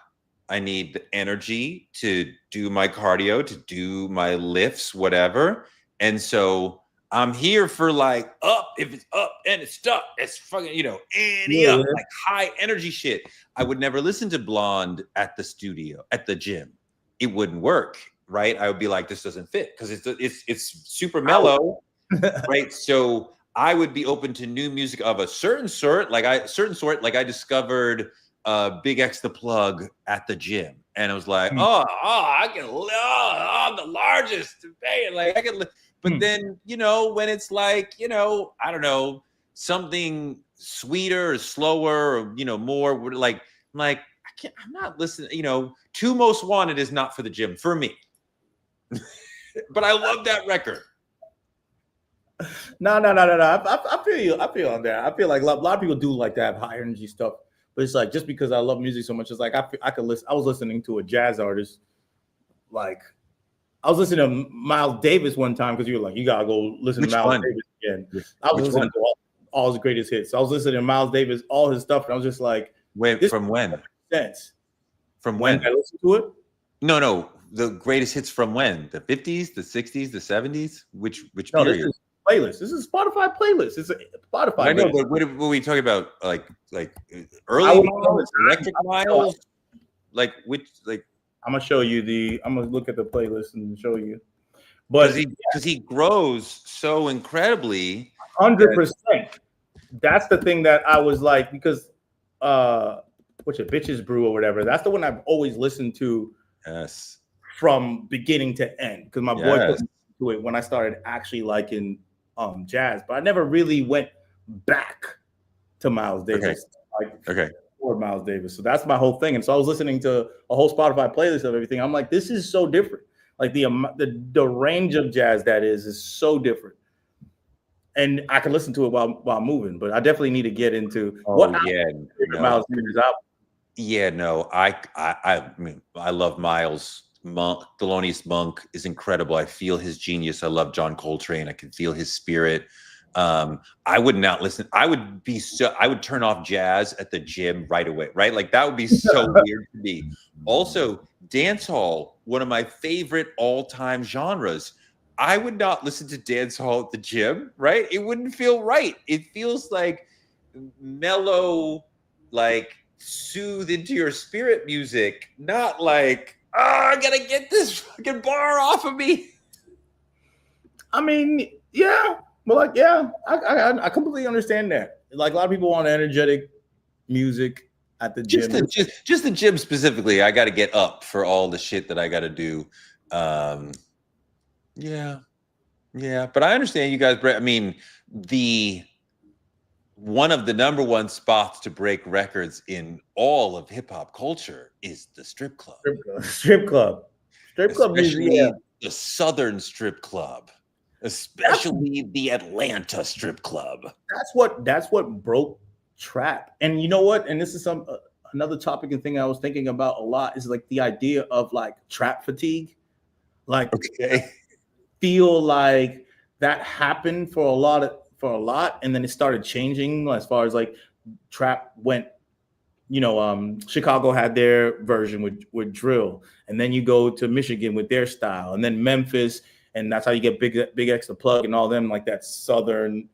I need the energy to do my cardio, to do my lifts, whatever. And so I'm here for like up. If it's up and it's stuck, it's fucking, up, like high energy shit. I would never listen to Blonde at the studio, at the gym. It wouldn't work, right? I would be like, this doesn't fit because it's super mellow, right? So I would be open to new music of a certain sort. Like I discovered Big X the Plug at the gym, and I was like, I can, I'm the largest, man. Like I can, but then when it's like I don't know, something sweeter or slower or more like I'm like I'm not listening. Two Most Wanted is not for the gym for me, but I love that record. No. I feel you. I feel on that. I feel like a lot of people do like to have high energy stuff. But it's like, just because I love music so much, it's like I could listen. I was listening to a jazz artist, like I was listening to Miles Davis one time because you were like, you gotta go listen to Miles Davis again. I was listening to all his greatest hits. So I was listening to Miles Davis, all his stuff, and I was just like, wait, from when? Sense. From when? I listened to it? No, the greatest hits from when? The 50s, the 60s, the 70s? Which No, period? Playlist. This is Spotify playlist. It's a Spotify. I know, but what are we talking about? Like early Miles, Electric Miles? Like which? Like I'm gonna show you I'm gonna look at the playlist and show you. But because he grows so incredibly. 100%. That's the thing that I was like, because what's it, Bitches Brew or whatever. That's the one I've always listened to. Yes. From beginning to end, because my boy put me to it when I started actually liking jazz, but I never really went back to Miles Davis. Or Miles Davis. So that's my whole thing. And so I was listening to a whole Spotify playlist of everything. I'm like, this is so different. Like the range of jazz that is so different. And I can listen to it while moving, but I definitely need to get into Miles Davis album. Yeah, no, I mean, I love Miles. Thelonious Monk is incredible. I feel his genius. I love John Coltrane. I can feel his spirit. I would not listen. I would turn off jazz at the gym right away, right? Like that would be so weird to me. Also, dancehall, one of my favorite all-time genres. I would not listen to dancehall at the gym, right? It wouldn't feel right. It feels like mellow, like soothe into your spirit music, not like, I gotta get this fucking bar off of me. I mean, yeah. Well, like, yeah, I completely understand that. Like, a lot of people want energetic music at the gym. Just the gym specifically. I got to get up for all the shit that I got to do. Yeah. But I understand you guys. I mean, one of the number one spots to break records in all of hip hop culture is the strip club. Strip club. Especially the Southern strip club. Especially the Atlanta strip club. That's what broke trap. And you know what? And this is another topic and thing I was thinking about a lot is like the idea of like trap fatigue. Like, feel like that happened for a lot, and then it started changing as far as like trap went. Chicago had their version with drill, and then you go to Michigan with their style, and then Memphis. And that's how you get Big X the Plug and all them, like that Southern,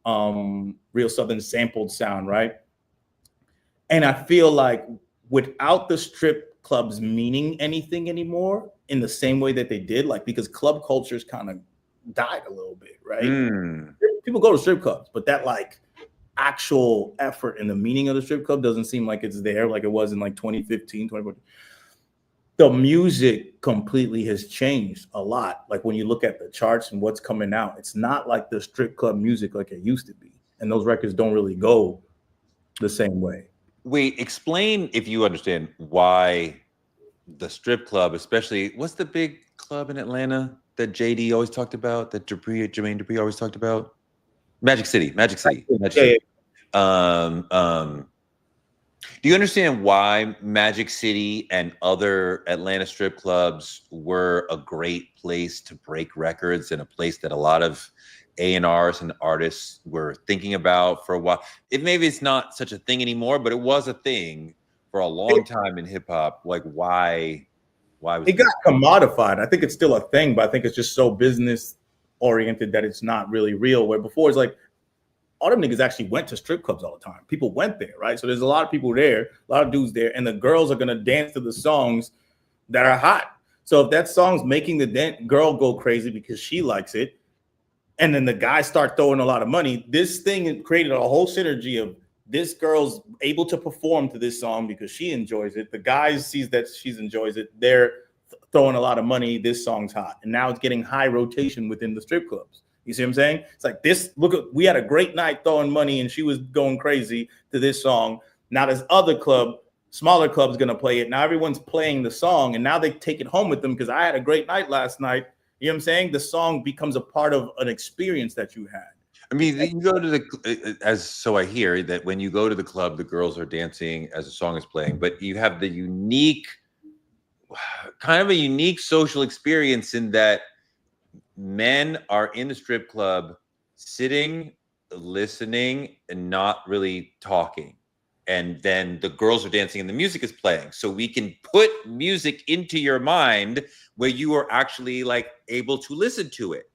real Southern sampled sound, right? And I feel like without the strip clubs meaning anything anymore in the same way that they did, like because club cultures kind of died a little bit, right? People go to strip clubs, but that like actual effort and the meaning of the strip club doesn't seem like it's there like it was in like 2015, 2014. The music completely has changed a lot. Like when you look at the charts and what's coming out, it's not like the strip club music like it used to be. And those records don't really go the same way. Wait, explain if you understand why the strip club, especially, what's the big club in Atlanta that JD always talked about, that Jermaine Dupri always talked about? Magic City. Magic City. Magic Yeah, City. Do you understand why Magic City and other Atlanta strip clubs were a great place to break records and a place that a lot of A&Rs and artists were thinking about for a while? Maybe it's not such a thing anymore, but it was a thing for a long time in hip hop. Like why was it got commodified? I think it's still a thing, but I think it's just so business oriented that it's not really real. Where before it's like all them niggas actually went to strip clubs all the time. People went there, right? So there's a lot of people there, a lot of dudes there, and the girls are gonna dance to the songs that are hot. So if that song's making the girl go crazy because she likes it, and then the guys start throwing a lot of money, this thing created a whole synergy of this girl's able to perform to this song because she enjoys it. The guys sees that she enjoys it. They're throwing a lot of money. This song's hot, and now it's getting high rotation within the strip clubs. You see what I'm saying? It's like this. Look, we had a great night throwing money, and she was going crazy to this song. Now this other club, smaller club's gonna play it. Now everyone's playing the song, and now they take it home with them because I had a great night last night. You know what I'm saying? The song becomes a part of an experience that you had. I mean, you go to so I hear that when you go to the club, the girls are dancing as the song is playing, but you have the kind of a unique social experience in that men are in the strip club sitting, listening, and not really talking. And then the girls are dancing and the music is playing. So we can put music into your mind where you are actually like able to listen to it.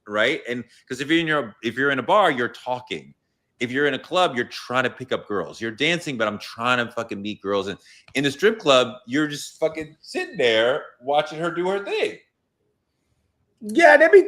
Right. And because if you're in a bar, you're talking. If you're in a club, you're trying to pick up girls. You're dancing, but I'm trying to fucking meet girls. And in the strip club, you're just fucking sitting there watching her do her thing. Yeah, they be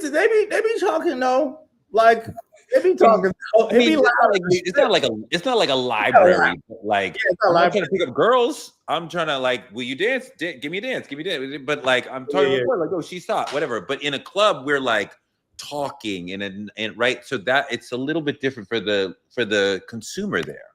talking though. Like they be talking. I mean, it's not like a library. But like I'm not trying to pick up girls. I'm trying to like, will you dance? Give me a dance. Give me a dance. But like I'm talking about like, oh, she stopped, whatever. But in a club, we're like talking and right. So that it's a little bit different for the consumer there.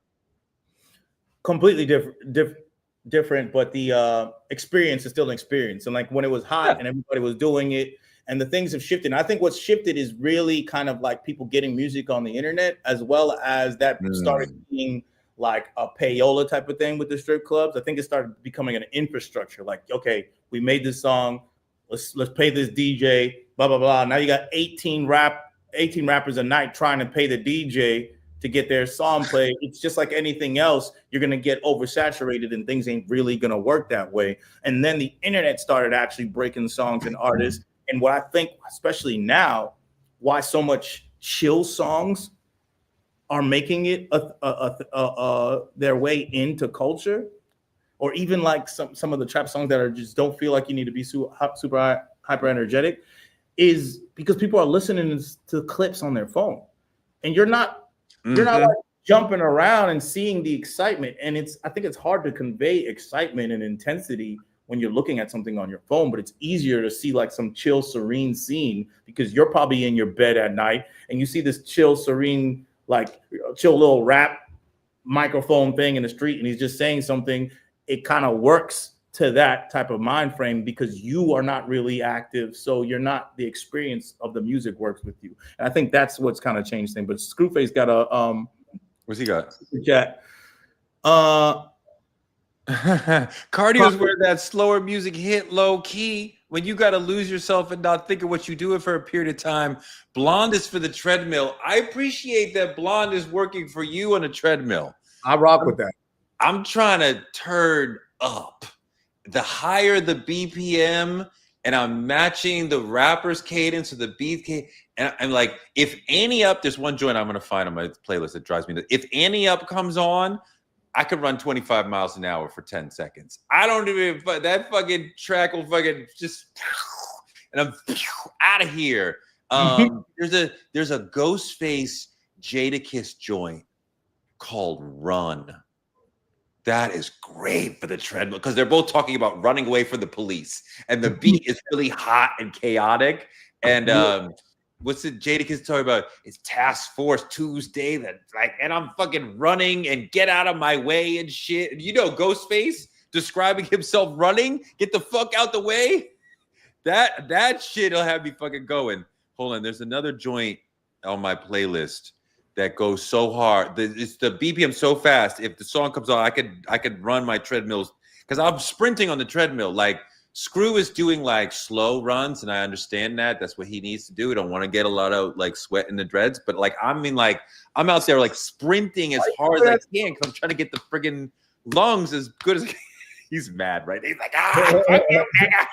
Completely different, but the experience is still an experience. And like when it was hot and everybody was doing it. And the things have shifted. And I think what's shifted is really kind of like people getting music on the internet, as well as that started being like a payola type of thing with the strip clubs. I think it started becoming an infrastructure. Like, okay, we made this song. Let's pay this DJ. Blah blah blah. Now you got 18 rappers a night trying to pay the DJ to get their song played. It's just like anything else. You're gonna get oversaturated, and things ain't really gonna work that way. And then the internet started actually breaking songs and artists. And what I think, especially now, why so much chill songs are making it their way into culture, or even like some of the trap songs that are just don't feel like you need to be super hyper energetic, is because people are listening to clips on their phone, and you're not like jumping around and seeing the excitement. And I think it's hard to convey excitement and intensity when you're looking at something on your phone, but it's easier to see like some chill, serene scene because you're probably in your bed at night and you see this chill, serene, like chill little rap microphone thing in the street and he's just saying something. It kind of works to that type of mind frame because you are not really active. So you're not, the experience of the music works with you. And I think that's what's kind of changed things. But Screwface got a, what's he got? Chat. Cardio is where that slower music hit low key when you got to lose yourself and not think of what you doing for a period of time. Blonde is for the treadmill. I appreciate that Blonde is working for you on a treadmill. I rock with that. I'm trying to turn up. The higher the BPM, and I'm matching the rapper's cadence or the beat cadence. And I'm like, if Annie Up, there's one joint I'm going to find on my playlist that drives me nuts. If Annie Up comes on, I could run 25 miles an hour for 10 seconds. I don't even, that fucking track will fucking just, and I'm out of here. There's a Ghostface Jadakiss joint called Run. That is great for the treadmill because they're both talking about running away from the police. And the beat is really hot and chaotic. And what's it Jadakiss talking about? It's Task Force Tuesday that like, and I'm fucking running and get out of my way and shit. You know, Ghostface describing himself running, get the fuck out the way. That shit'll have me fucking going. Hold on, there's another joint on my playlist that goes so hard. It's the BPM so fast. If the song comes on, I could run my treadmills because I'm sprinting on the treadmill. Like Screw is doing like slow runs, and I understand that. That's what he needs to do. I don't want to get a lot of like sweat in the dreads, but like I mean, like I'm out there like sprinting as hard as I can because I'm trying to get the friggin' lungs as good as. He's mad, right? He's like, fuck you, nigga.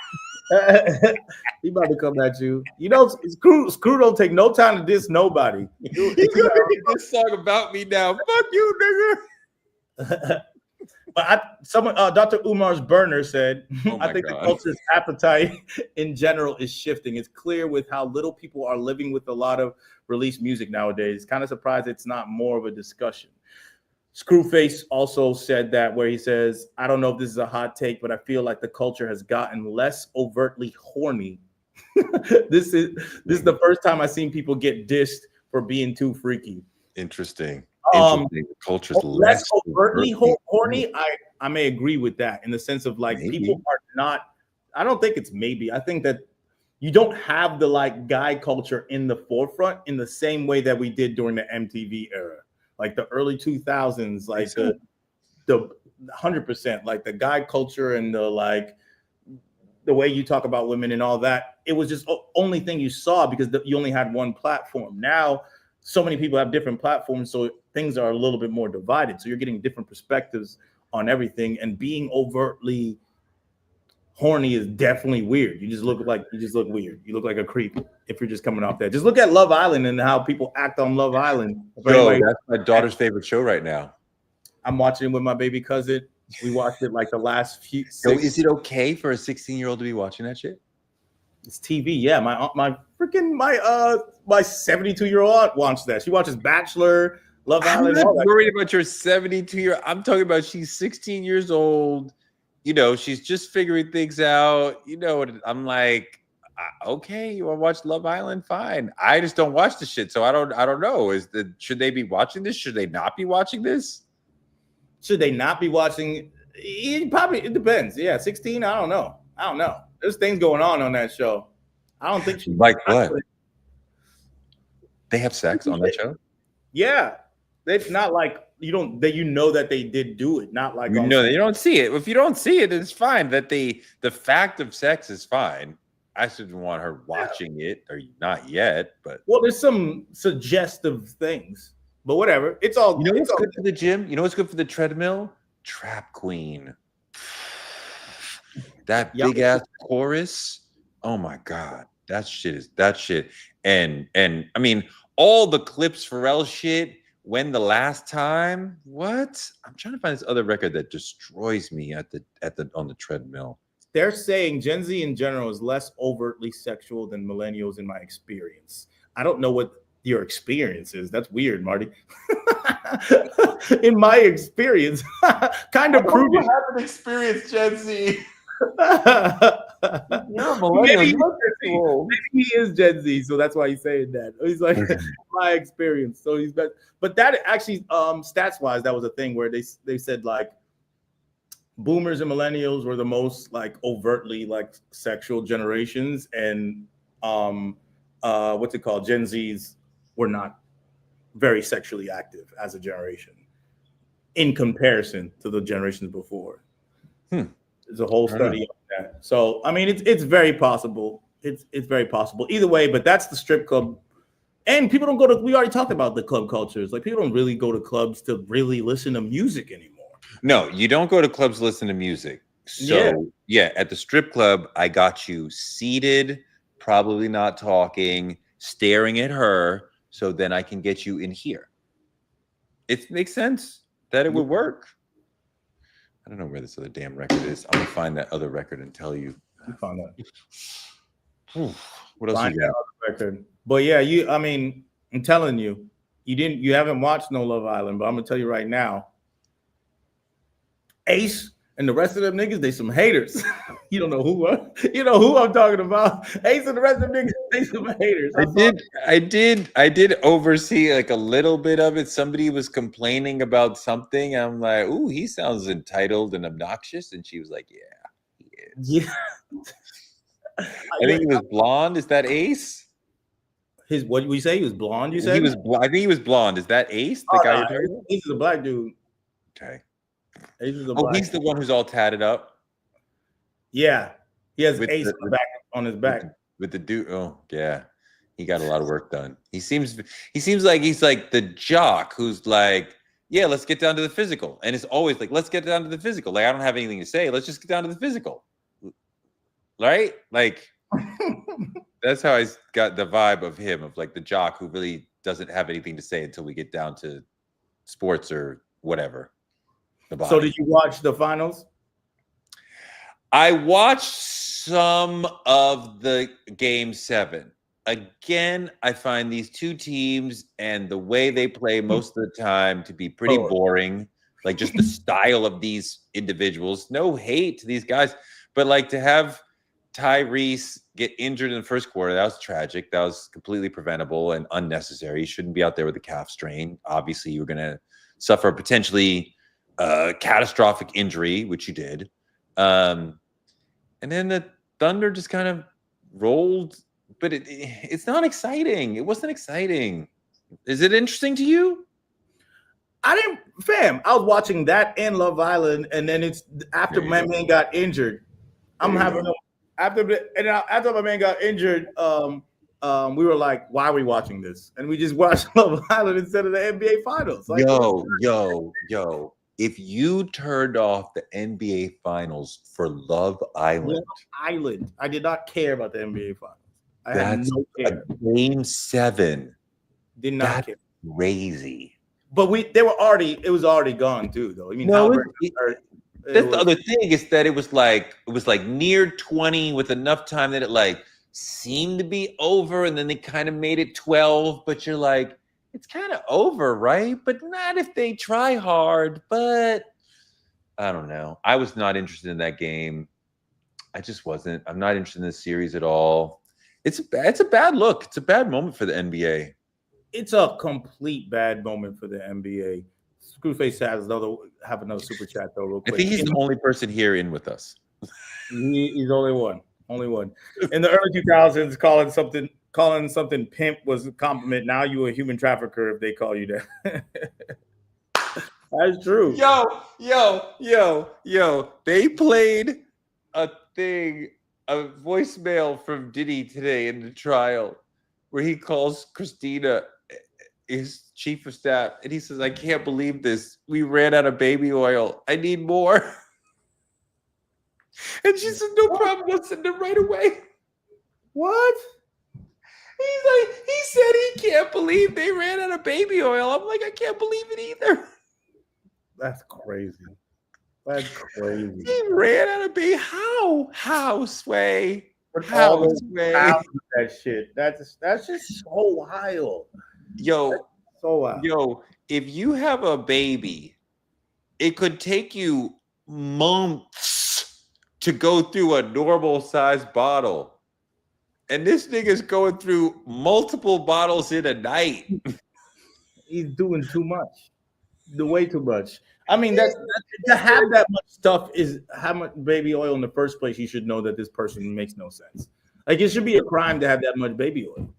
He about to come at you. You know, Screw don't take no time to diss nobody. He's gonna make this song about me now. Fuck you, nigga. But Dr. Umar's burner said, Oh I think God. the culture's appetite in general is shifting. It's clear with how little people are living with a lot of released music nowadays. Kind of surprised it's not more of a discussion. Screwface also said that, where he says, I don't know if this is a hot take, but I feel like the culture has gotten less overtly horny. This is the first time I've seen people get dissed for being too freaky. Interesting. The culture's less overtly horny. I may agree with that in the sense of like people are not. I don't think it's maybe. I think that you don't have the like guy culture in the forefront in the same way that we did during the MTV era. Like the early 2000s, like the 100%, like the guy culture and the way you talk about women and all that. It was just only thing you saw because you only had one platform. Now, so many people have different platforms, so things are a little bit more divided. So you're getting different perspectives on everything, and being overtly horny is definitely weird. You just look weird. You look like a creep if you're just coming off that. Just look at Love Island and how people act on Love Island. Yo, that's my daughter's favorite show right now. I'm watching it with my baby cousin. We watched it like the last few. So is it okay for a 16-year-old to be watching that shit? It's TV. Yeah, my 72-year-old aunt watches that. She watches Bachelor, Love Island. I'm not worried about your 72-year. I'm talking about she's 16 years old. You know, she's just figuring things out. You know, I'm like, okay, you want to watch Love Island? Fine. I just don't watch the shit, so I don't know. Should they be watching this? Should they not be watching this? Should they not be watching? It depends. Yeah, 16. I don't know. There's things going on that show. I don't think she like what? They have sex on that show? Yeah, it's not like you know that they did do it. Not like you don't see it. If you don't see it, it's fine. That the fact of sex is fine. I shouldn't want her watching it, or not yet. But there's some suggestive things. But whatever. It's all. You know what's good for the gym? You know what's good for the treadmill? Trap Queen. That big ass chorus. Oh my God. That shit. And I mean, all the Clips Pharrell shit. When the last time? What? I'm trying to find this other record that destroys me on the treadmill. They're saying Gen Z in general is less overtly sexual than millennials in my experience. I don't know what your experience is. That's weird, Marty. In my experience, kind of prudent. I haven't experienced Gen Z. You're a millennial. Maybe he is Gen Z, so that's why he's saying that. He's like, my experience. So he's but that actually, stats wise, that was a thing where they said like boomers and millennials were the most like overtly like sexual generations, and what's it called? Gen Zs were not very sexually active as a generation in comparison to the generations before. There's a whole study on that. So I mean, it's very possible. It's very possible either way. But that's the strip club, and people don't go to. We already talked about the club cultures. Like people don't really go to clubs to really listen to music anymore. No, you don't go to clubs to listen to music. So yeah, at the strip club, I got you seated, probably not talking, staring at her, so then I can get you in here. It makes sense that it would work. I don't know where this other damn record is. I'm gonna find that other record and tell you. You found that. What else you got? Record. But yeah, I mean, I'm telling you, you haven't watched no Love Island, but I'm gonna tell you right now, Ace and the rest of them niggas, they some haters. You don't know who I'm talking about. Ace and the rest of them niggas, they some haters. I did oversee like a little bit of it. Somebody was complaining about something. I'm like, ooh, he sounds entitled and obnoxious. And she was like, yeah, he is. Yeah. I think he was blonde. Is that Ace? What did we say? He was blonde. You said He was. I think he was blonde. Is that Ace, the guy you're talking about? Ace is a black dude. Okay. Ace is a Oh, black he's the one who's all tatted up. Yeah, he has With Ace the- on his back. With the dude. Oh, yeah. He got a lot of work done. He seems like he's like the jock who's like, yeah, let's get down to the physical. And it's always like, let's get down to the physical. Like, I don't have anything to say. Let's just get down to the physical. Right? Like, that's how I got the vibe of him, of like the jock who really doesn't have anything to say until we get down to sports or whatever. So did you watch the finals? I watched some of the game 7. Again, I find these two teams and the way they play most of the time to be pretty boring. Like just the style of these individuals. No hate to these guys, but like to have Tyrese get injured in the first quarter, that was tragic. That was completely preventable and unnecessary. You shouldn't be out there with a calf strain. Obviously, you're going to suffer a potentially catastrophic injury, which you did. And then the Thunder just kind of rolled, but it's not exciting. It wasn't exciting. Is it interesting to you? I was watching that and Love Island, and then it's after my man got injured. After my man got injured, we were like, why are we watching this? And we just watched Love Island instead of the NBA Finals. Like, Yo. If you turned off the NBA Finals for Love Island. I did not care about the NBA Finals. I That's had no care. Game 7. Did not care. Crazy. But it was already gone too, though. I mean, that's the other thing, is that it was like near 20 with enough time that it like seemed to be over, and then they kind of made it 12, but you're like, it's kind of over, right? But not if they try hard. But I don't know. I was not interested in that game. I just wasn't. I'm not interested in this series at all. It's a bad look. It's a bad moment for the NBA. It's a complete bad moment for the NBA. Screwface have another super chat though, real quick. I think he's the only person here in with us. He's only one. In the early 2000s, calling something pimp was a compliment. Now you a human trafficker if they call you that. That's true. Yo. They played a voicemail from Diddy today in the trial where he calls Christina, his chief of staff, and he says, I can't believe this. We ran out of baby oil. I need more. And she says, no problem. I'll send it right away. What? He's like, he said he can't believe they ran out of baby oil. I'm like, I can't believe it either. That's crazy. He ran out of baby. How, Sway? How, Sway? That shit. That's just so wild. Yo, if you have a baby, it could take you months to go through a normal size bottle. And this nigga's going through multiple bottles in a night. He's doing too much. Way too much. I mean, to have that much stuff is how much baby oil in the first place. You should know that this person makes no sense. Like, it should be a crime to have that much baby oil.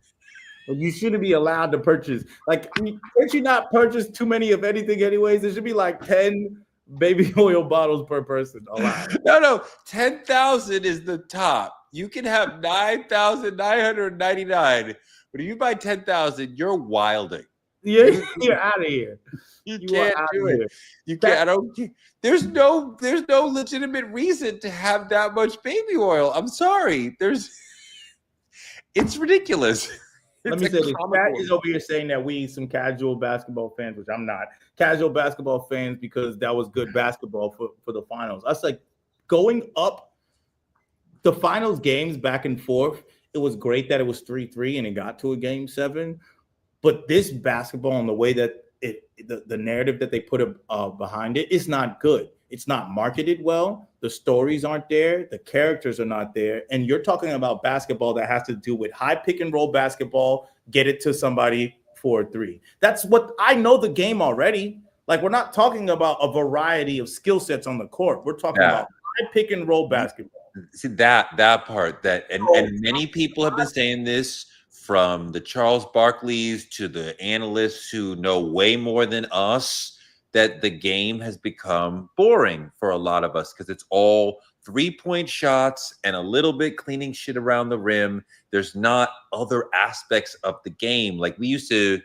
You shouldn't be allowed to purchase. Like, can't you not purchase too many of anything anyways? There should be like 10 baby oil bottles per person allowed. No. 10,000 is the top. You can have 9,999. But if you buy 10,000, you're wilding. Yeah, you're out of here. You can't do it. You can't. I don't. There's no legitimate reason to have that much baby oil. I'm sorry. It's ridiculous. Let me say this. Pat is over here saying that we some casual basketball fans, which I'm not. Casual basketball fans because that was good basketball for the finals. I was like, going up the finals games back and forth, it was great that it was 3-3 and it got to a game 7. But this basketball and the way that the narrative that they put behind it is not good. It's not marketed well. The stories aren't there. The characters are not there. And you're talking about basketball that has to do with high pick and roll basketball, get it to somebody for a 3. That's what I know the game already. Like, we're not talking about a variety of skill sets on the court. We're talking about high pick and roll basketball. See that part and many people have been saying this from the Charles Barkleys to the analysts who know way more than us, that the game has become boring for a lot of us because it's all 3-point shots and a little bit cleaning shit around the rim. There's not other aspects of the game. Like we used to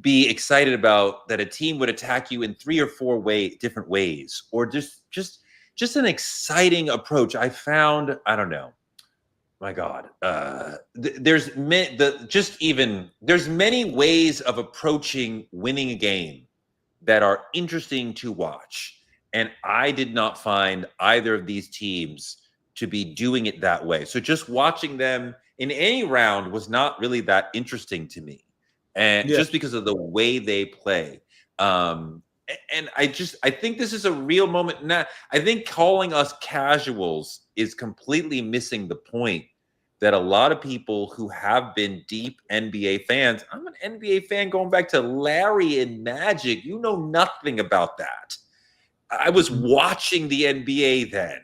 be excited about that a team would attack you in 3 or 4 different ways, or just an exciting approach. I found, I don't know, my God, there's many ways of approaching winning a game that are interesting to watch. And I did not find either of these teams to be doing it that way. So just watching them in any round was not really that interesting to me. And just because of the way they play. And I think this is a real moment. Now, I think calling us casuals is completely missing the point that a lot of people who have been deep NBA fans, I'm an NBA fan going back to Larry and Magic. You know nothing about that. I was watching the NBA then.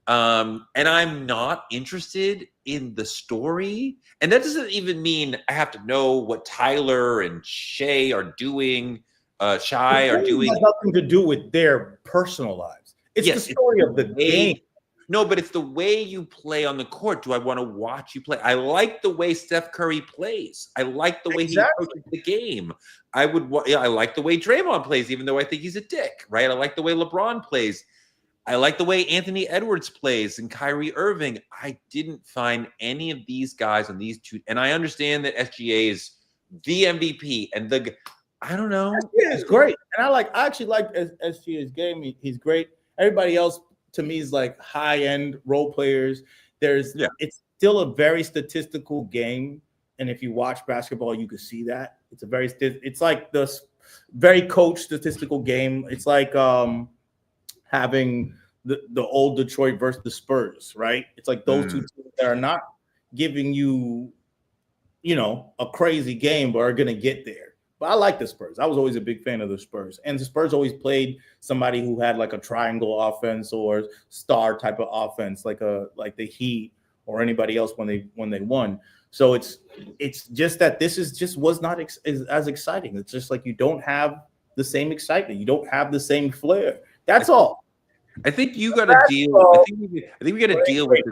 And I'm not interested in the story. And that doesn't even mean I have to know what Tyler and Shay are doing. Shy are doing. It has nothing to do with their personal lives. It's the story of the game. No, but it's the way you play on the court. Do I want to watch you play? I like the way Steph Curry plays. I like the way he approaches the game. I like the way Draymond plays, even though I think he's a dick, right? I like the way LeBron plays. I like the way Anthony Edwards plays and Kyrie Irving. I didn't find any of these guys on these two. And I understand that SGA is the MVP and I don't know. SGA is great. And I actually like SGA's game. He's great. Everybody else to me is like high-end role players. It's still a very statistical game. And if you watch basketball, you can see that. It's like this very coached statistical game. It's like having the old Detroit versus the Spurs, right? It's like those two teams that are not giving you, a crazy game, but are going to get there. But I like the Spurs. I was always a big fan of the Spurs. And the Spurs always played somebody who had like a triangle offense or star type of offense, like the Heat or anybody else when they won. So it's just that this was not as exciting. It's just like you don't have the same excitement. You don't have the same flair. That's all. I think you got to deal. I think we got to deal with it.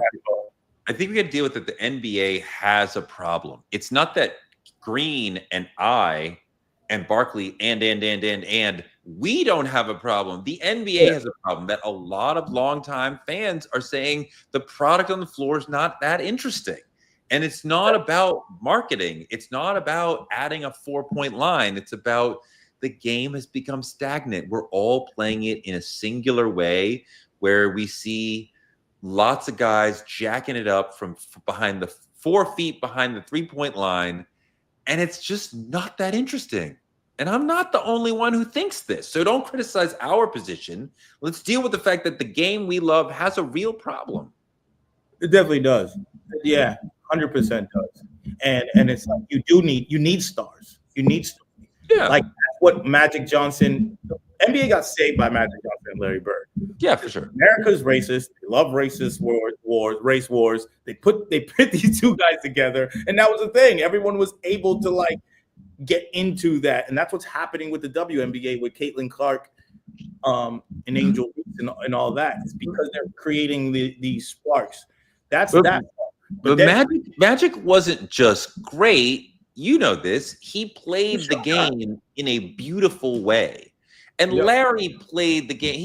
I think we got to deal with it. The NBA has a problem. It's not that Green and I and Barkley and we don't have a problem. The NBA has a problem that a lot of longtime fans are saying the product on the floor is not that interesting. And it's not about marketing. It's not about adding a 4-point line. It's about the game has become stagnant. We're all playing it in a singular way where we see lots of guys jacking it up from behind the 4 feet behind the 3-point line. And it's just not that interesting. And I'm not the only one who thinks this. So don't criticize our position. Let's deal with the fact that the game we love has a real problem. It definitely does. Yeah, 100% does. And it's like you need stars. You need stars. Yeah. Like that's what Magic Johnson, NBA got saved by Magic Johnson and Larry Bird. Yeah, for sure. America's racist. They love racist race wars. They put these two guys together, and that was the thing. Everyone was able to get into that, and that's what's happening with the WNBA with Caitlin Clark, and Angel Reese and all that. It's because they're creating these sparks. That's that. But Magic wasn't just great. You know this. He played the game in a beautiful way. And Larry played the game.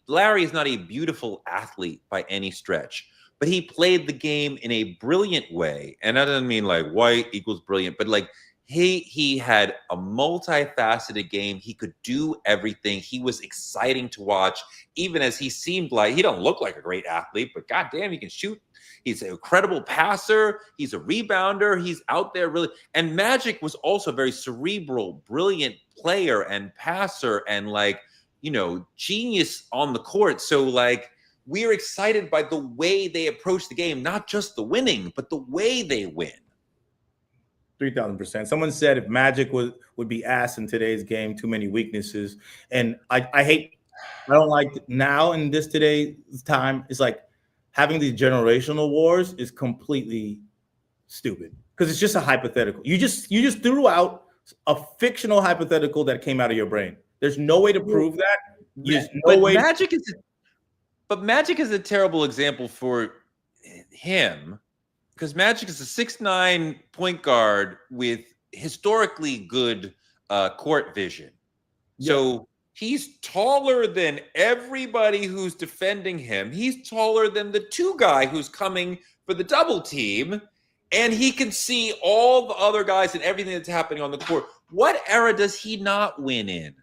Larry is not a beautiful athlete by any stretch, but he played the game in a brilliant way. And that doesn't mean like white equals brilliant, but like he had a multifaceted game. He could do everything. He was exciting to watch, even as he seemed like he don't look like a great athlete, but goddamn, he can shoot. He's an incredible passer. He's a rebounder. He's out there really. And Magic was also a very cerebral, brilliant player and passer and genius on the court. So we're excited by the way they approach the game, not just the winning, but the way they win. 3,000%. Someone said if Magic would be asked in today's game, too many weaknesses. And I don't like now in today's time. It's like having these generational wars is completely stupid. because it's just a hypothetical. You just threw out a fictional hypothetical that came out of your brain. There's no way to prove that. There's no way. But Magic is a terrible example for him because Magic is a 6'9" point guard with historically good court vision. So he's taller than everybody who's defending him. He's taller than the 2 guy who's coming for the double team. And he can see all the other guys and everything that's happening on the court. What era does he not win in?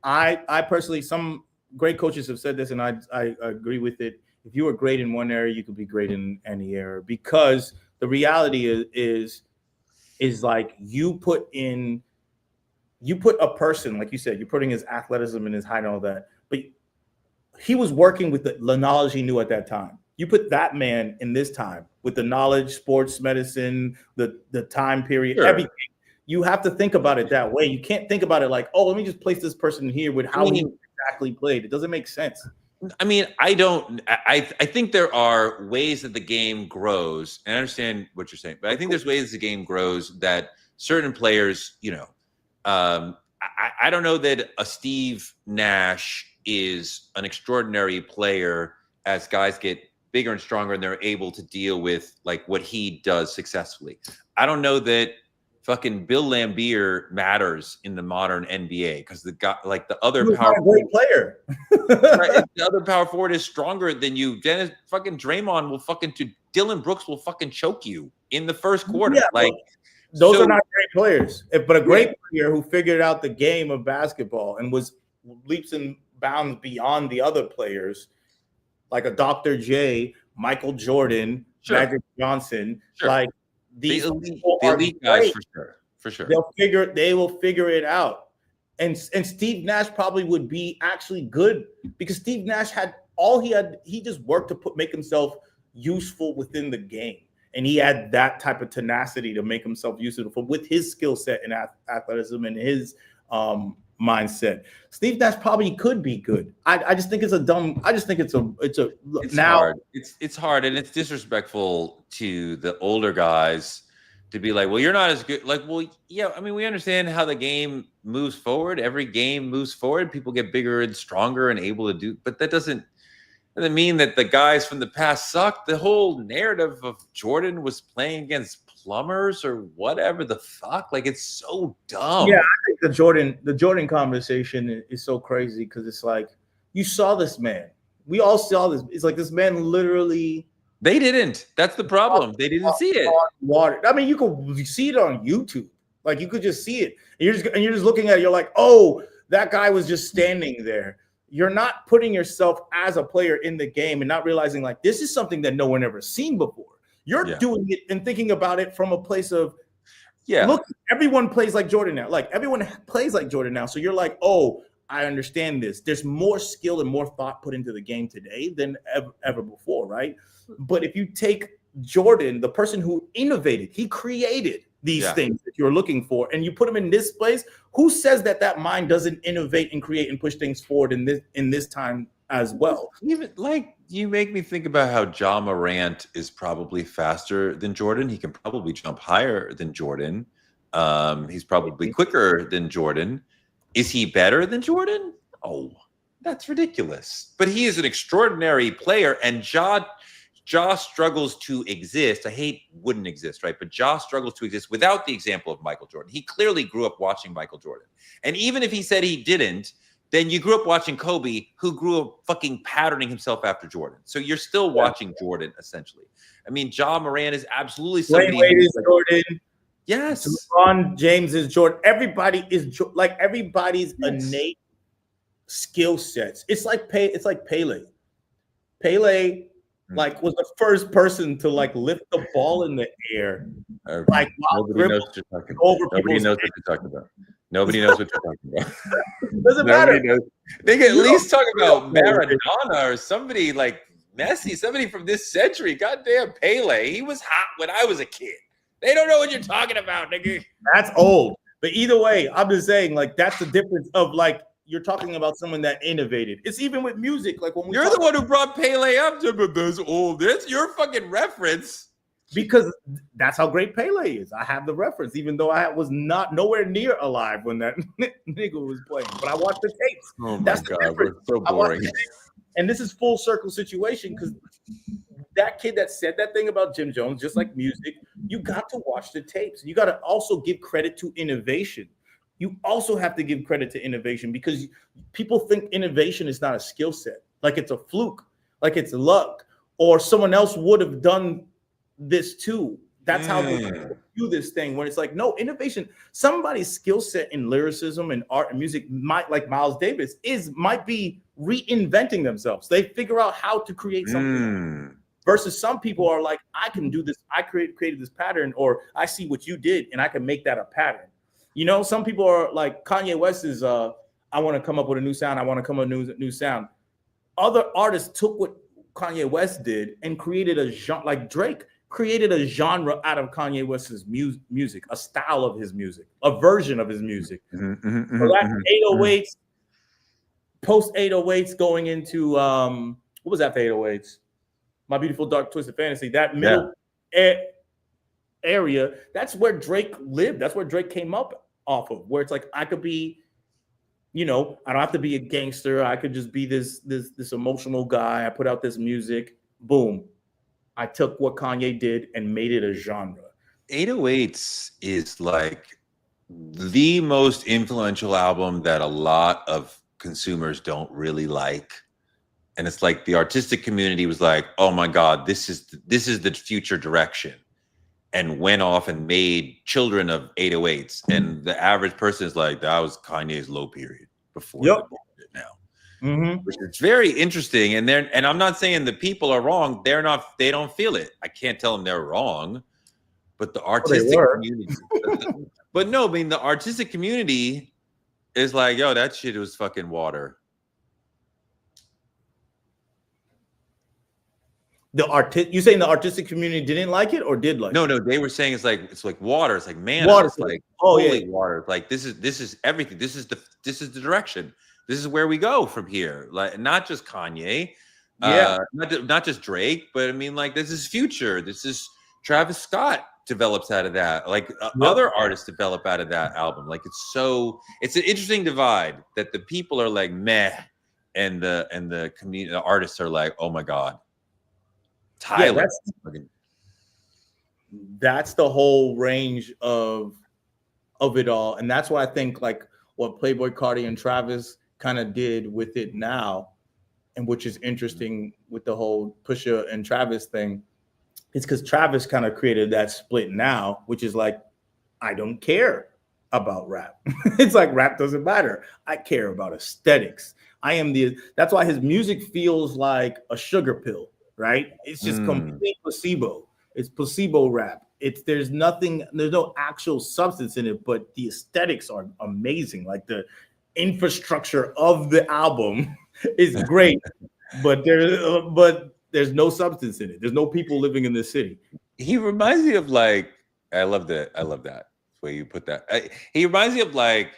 I personally, some great coaches have said this, and I agree with it. If you are great in one area, you could be great in any area, because the reality is like you put a person, like you said, you're putting his athleticism and his height and all that, but he was working with the knowledge he knew at that time. You put that man in this time with the knowledge, sports medicine, the time period, everything. You have to think about it that way. You can't think about it like, oh, let me just place this person here with how he exactly played. It doesn't make sense. I mean, I think there are ways that the game grows, and I understand what you're saying, but I think there's ways the game grows that certain players, I don't know that a Steve Nash is an extraordinary player as guys get bigger and stronger and they're able to deal with like what he does successfully. I don't know that fucking Bill Laimbeer matters in the modern NBA because the guy, like the other power great player, right, the other power forward is stronger than you. Dennis fucking Draymond will Dylan Brooks will fucking choke you in the first quarter. Yeah, those are not great players, but a great player who figured out the game of basketball and was leaps and bounds beyond the other players, like a Dr. J, Michael Jordan, Magic Johnson, like. These elite guys for sure. They will figure it out. And Steve Nash probably would be actually good because Steve Nash he just worked to make himself useful within the game. And he had that type of tenacity to make himself useful with his skill set and athleticism and his mindset. Steve Nash probably could be good. I just think it's hard. It's hard and it's disrespectful to the older guys to be like, well, you're not as good. Like, well, yeah, I mean, we understand how the game moves forward. Every game moves forward. People get bigger and stronger and able to do, but that doesn't mean that the guys from the past suck. The whole narrative of Jordan was playing against plumbers or whatever the fuck. Like, it's so dumb. Yeah, I think the Jordan conversation is so crazy because it's like you saw this man. We all saw this. It's like this man literally. They didn't. That's the problem. They didn't see it. Water. I mean, you could see it on YouTube. Like you could just see it. And you're just looking at it. You're like, oh, that guy was just standing there. You're not putting yourself as a player in the game and not realizing like this is something that no one ever seen before. You're doing it and thinking about it from a place of, look, everyone plays like Jordan now. Like everyone plays like Jordan now. So you're like, oh, I understand this. There's more skill and more thought put into the game today than ever before, right? But if you take Jordan, the person who innovated, he created these things that you're looking for, and you put him in this place, who says that mind doesn't innovate and create and push things forward in this time as well? Even like you make me think about how Ja Morant is probably faster than Jordan. He can probably jump higher than Jordan. He's probably quicker than Jordan. Is he better than Jordan? Oh, that's ridiculous. But he is an extraordinary player, and Ja struggles to exist. I hate wouldn't exist, right? But Ja struggles to exist without the example of Michael Jordan. He clearly grew up watching Michael Jordan. And even if he said he didn't, then you grew up watching Kobe, who grew up fucking patterning himself after Jordan. So you're still watching Jordan, essentially. I mean, Ja Morant is absolutely somebody. Wade is Jordan. Yes. LeBron James is Jordan. Everybody is like everybody's innate skill sets. It's like Pele. Pele like was the first person to like lift the ball in the air. Like nobody knows what you're talking about. Nobody knows what you're talking about. Nobody knows what you're talking about. Doesn't matter. They can at least talk about Maradona or somebody like Messi, somebody from this century. Goddamn Pele. He was hot when I was a kid. They don't know what you're talking about, nigga. That's old. But either way, I'm just saying, like, that's the difference of like you're talking about someone that innovated. It's even with music. Like when you're the one who brought Pele up to, but that's old. That's your fucking reference. because that's how great Pele is. I have the reference, even though I was not nowhere near alive when that nigga was playing. But I watched the tapes. Oh my That's the God, we're difference. so I watched boring. the tapes. And this is full circle situation because that kid that said that thing about Jim Jones, just like music, you got to watch the tapes. You got to also give credit to innovation. You also have to give credit to innovation because people think innovation is not a skill set, like it's a fluke, like it's luck, or someone else would have done this too. That's how they do this thing when it's like, no, innovation, somebody's skill set in lyricism and art and music might, like Miles Davis, might be reinventing themselves. They figure out how to create something versus some people are like, I can do this. I created this pattern, or I see what you did and I can make that a pattern. You know, some people are like Kanye West is, I want to come up with a new sound. I want to come up with a new sound. Other artists took what Kanye West did and created a genre, like Drake created a genre out of Kanye West's music, a style of his music, a version of his music. So that 808s, post 808s going into, what was after 808s? My Beautiful Dark Twisted Fantasy, that middle area, that's where Drake lived. That's where Drake came up off of, where it's like, I could be, you know, I don't have to be a gangster. I could just be this emotional guy. I put out this music. Boom. I took what Kanye did and made it a genre. 808s is like the most influential album that a lot of consumers don't really like. And it's like the artistic community was like, oh my God, this is the future direction. And went off and made children of 808s. And the average person is like, that was Kanye's low period before it now. Which is very interesting. And I'm not saying the people are wrong. They don't feel it. I can't tell them they're wrong. But the artistic community, but no, I mean the artistic community is like, yo, that shit was fucking water. You saying the artistic community didn't like it or did like it? No, they were saying it's like water. It's like man, water. It's like holy water. Like this is everything. This is the direction. This is where we go from here. Like not just Kanye, not just Drake, but I mean like this is future. This is Travis Scott develops out of that. Like other artists develop out of that album. Like it's an interesting divide that the people are like meh, and the community, the artists are like, oh my God. Tyler. That's the whole range of it all. And that's why I think like what Playboi Carti and Travis kind of did with it now, and which is interesting with the whole Pusha and Travis thing, it's because Travis kind of created that split now, which is like, I don't care about rap. It's like rap doesn't matter. I care about aesthetics. That's why his music feels like a sugar pill. Right? It's just complete placebo. It's placebo rap. There's no actual substance in it, but the aesthetics are amazing. Like the infrastructure of the album is great, but there's no substance in it. There's no people living in the city. He reminds me of like, I love that way you put that. He reminds me of like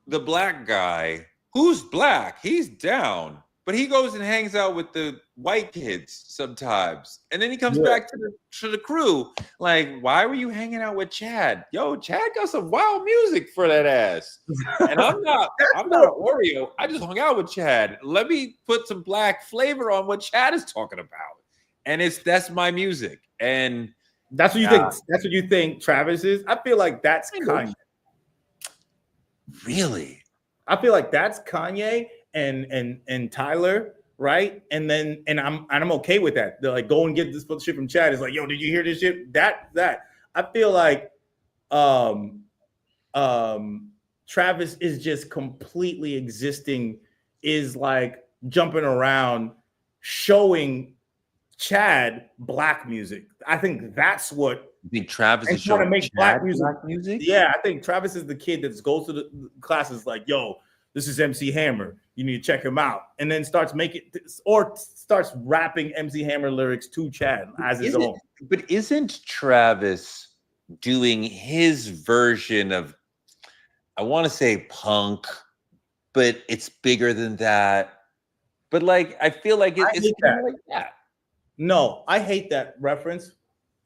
the black guy who's black. He's down. But he goes and hangs out with the white kids sometimes. And then he comes back to the crew. Like, why were you hanging out with Chad? Yo, Chad got some wild music for that ass. And I'm not an Oreo. I just hung out with Chad. Let me put some black flavor on what Chad is talking about. And that's my music. And that's what you think. That's what you think Travis is. I feel like that's Kanye. Really? I feel like that's Kanye. And Tyler, right? And I'm okay with that. They're like, go and get this shit from Chad. It's like, yo, did you hear this shit? That. I feel like Travis is just completely existing, is like jumping around, showing Chad black music. I think that's what you think Travis is trying to make Chad black music. Yeah, I think Travis is the kid that goes to the classes like, yo, this is MC Hammer. You need to check him out. And then starts rapping MC Hammer lyrics to Chad as his own. But isn't Travis doing his version of, I want to say punk, but it's bigger than that. But like, I feel like it's kind of like that. No, I hate that reference.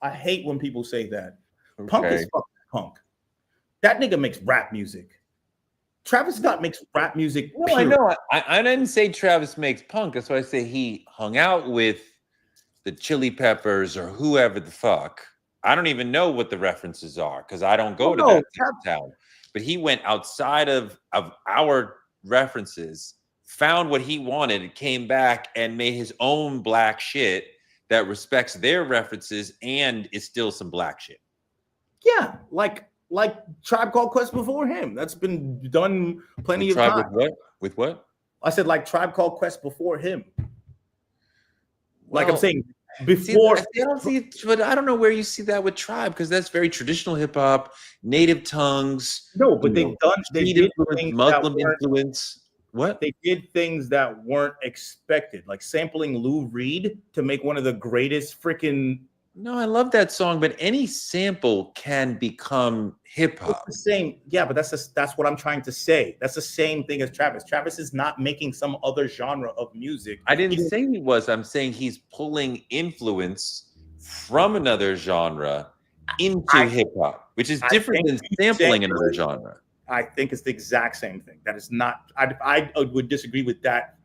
I hate when people say that. Punk Okay. is fucking punk. That nigga makes rap music. Travis Scott makes rap music. No, I know. I didn't say Travis makes punk. That's why I say he hung out with the Chili Peppers or whoever the fuck. I don't even know what the references are because I don't go to that town. But he went outside of our references, found what he wanted, came back and made his own black shit that respects their references and is still some black shit. Yeah, like Tribe Called Quest before him. That's been done plenty of times. With what? I said like Tribe Called Quest before him. Like Well, I'm saying before. But I don't know where you see that with Tribe because that's very traditional hip hop, native tongues. No, but they did things Muslim influence. What? They did things that weren't expected, like sampling Lou Reed to make one of the greatest freaking. No, I love that song, but any sample can become hip hop. It's the same, yeah, but that's what I'm trying to say. That's the same thing as Travis. Travis is not making some other genre of music. I didn't say he was. I'm saying he's pulling influence from another genre into hip hop, which is different than sampling another genre. I think it's the exact same thing. That is not. I would disagree with that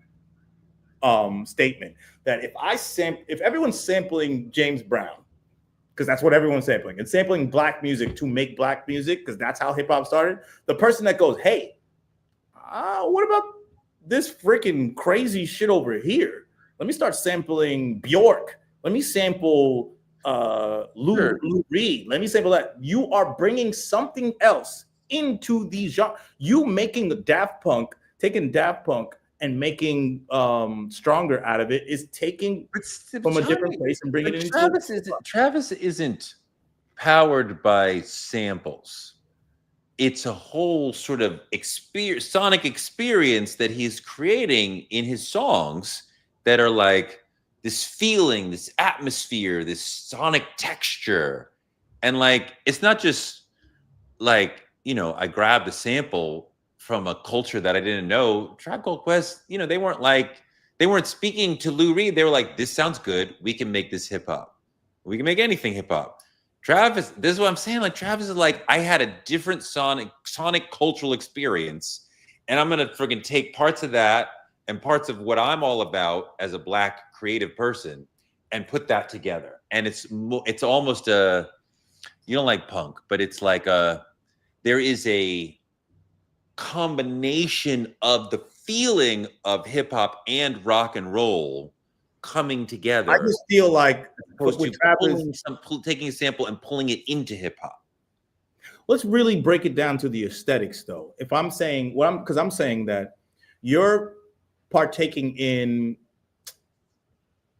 statement. That if everyone's sampling James Brown, because that's what everyone's sampling, and sampling black music to make black music, because that's how hip hop started. The person that goes, "Hey, what about this freaking crazy shit over here? Let me start sampling Bjork. Let me sample Lou Reed. Let me sample that." You are bringing something else into these genres. You making the Daft Punk, taking Daft Punk and making Stronger out of it is taking from a different place and bringing it into Travis isn't powered by samples. It's a whole sort of sonic experience that he's creating in his songs that are like this feeling, this atmosphere, this sonic texture. And like, it's not just like, I grabbed a sample from a culture that I didn't know. Tribe Called Quest, they weren't speaking to Lou Reed. They were like, this sounds good. We can make this hip hop. We can make anything hip hop. Travis, this is what I'm saying. Like Travis is like, I had a different sonic cultural experience, and I'm gonna freaking take parts of that and parts of what I'm all about as a black creative person and put that together. And it's almost a, you don't like punk, but it's like there is a combination of the feeling of hip hop and rock and roll coming together. I just feel like taking a sample and pulling it into hip hop. Let's really break it down to the aesthetics, though. If I'm saying because I'm saying that you're partaking in,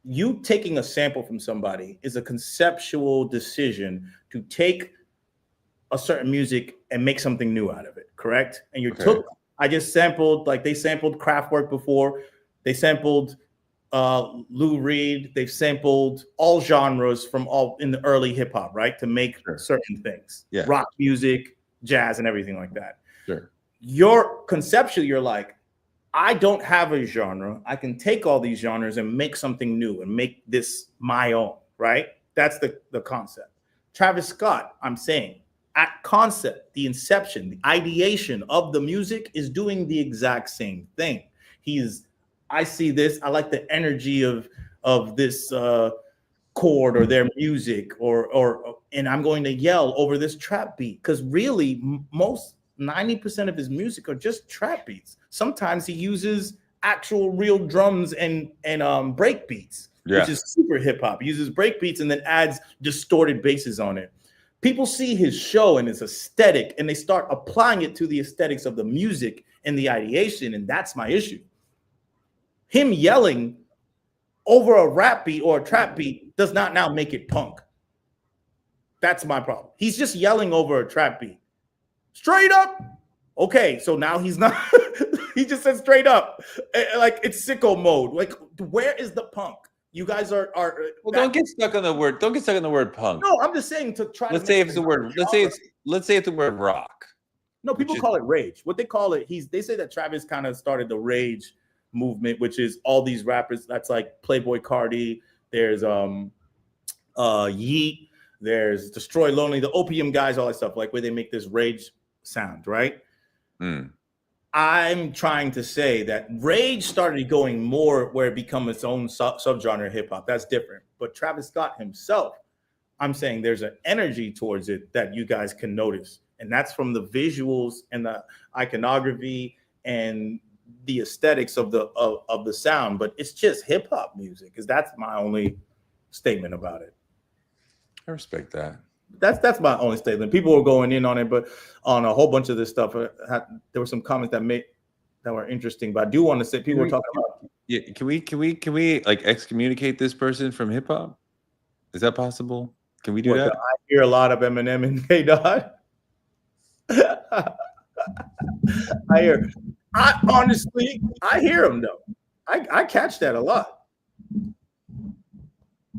you taking a sample from somebody is a conceptual decision to take a certain music and make something new out of it, correct? And I just sampled, like they sampled Kraftwerk before, they sampled Lou Reed, they've sampled all genres from all in the early hip hop, right? To make certain things, rock music, jazz, and everything like that. Sure. Your conceptually, you're like, I don't have a genre. I can take all these genres and make something new and make this my own, right? That's the concept. Travis Scott, I'm saying, at concept, the inception, the ideation of the music is doing the exact same thing. I see this, I like the energy of this chord or their music, and I'm going to yell over this trap beat, because really most 90% of his music are just trap beats. Sometimes he uses actual real drums and break beats, which is super hip hop. He uses break beats and then adds distorted basses on it. People see his show and his aesthetic, and they start applying it to the aesthetics of the music and the ideation, and that's my issue. Him yelling over a rap beat or a trap beat does not now make it punk. That's my problem. He's just yelling over a trap beat. Straight up. Okay, so now he's not. He just said straight up. Like it's sicko mode. Like, where is the punk? You guys are well, don't get stuck on the word. Don't get stuck on the word punk. No, I'm just saying to try. Let's say it's the word. Let's say it's the word rock. No, people call it rage. What they call it, they say that Travis kind of started the rage movement, which is all these rappers. That's like Playboy Cardi. There's Yeet. There's Destroy Lonely, the Opium Guys, all that stuff, like where they make this rage sound, right? Mm. I'm trying to say that rage started going more where it becomes its own subgenre of hip hop. That's different. But Travis Scott himself, I'm saying there's an energy towards it that you guys can notice. And that's from the visuals and the iconography and the aesthetics of the sound. But it's just hip hop music, because that's my only statement about it. I respect that. That's my only statement. People were going in on it, but on a whole bunch of this stuff, there were some comments that were interesting. But I do want to say people were talking about. Yeah, can we like excommunicate this person from hip hop? Is that possible? Can we do that? I hear a lot of Eminem and K-Dot. I hear him though. I catch that a lot.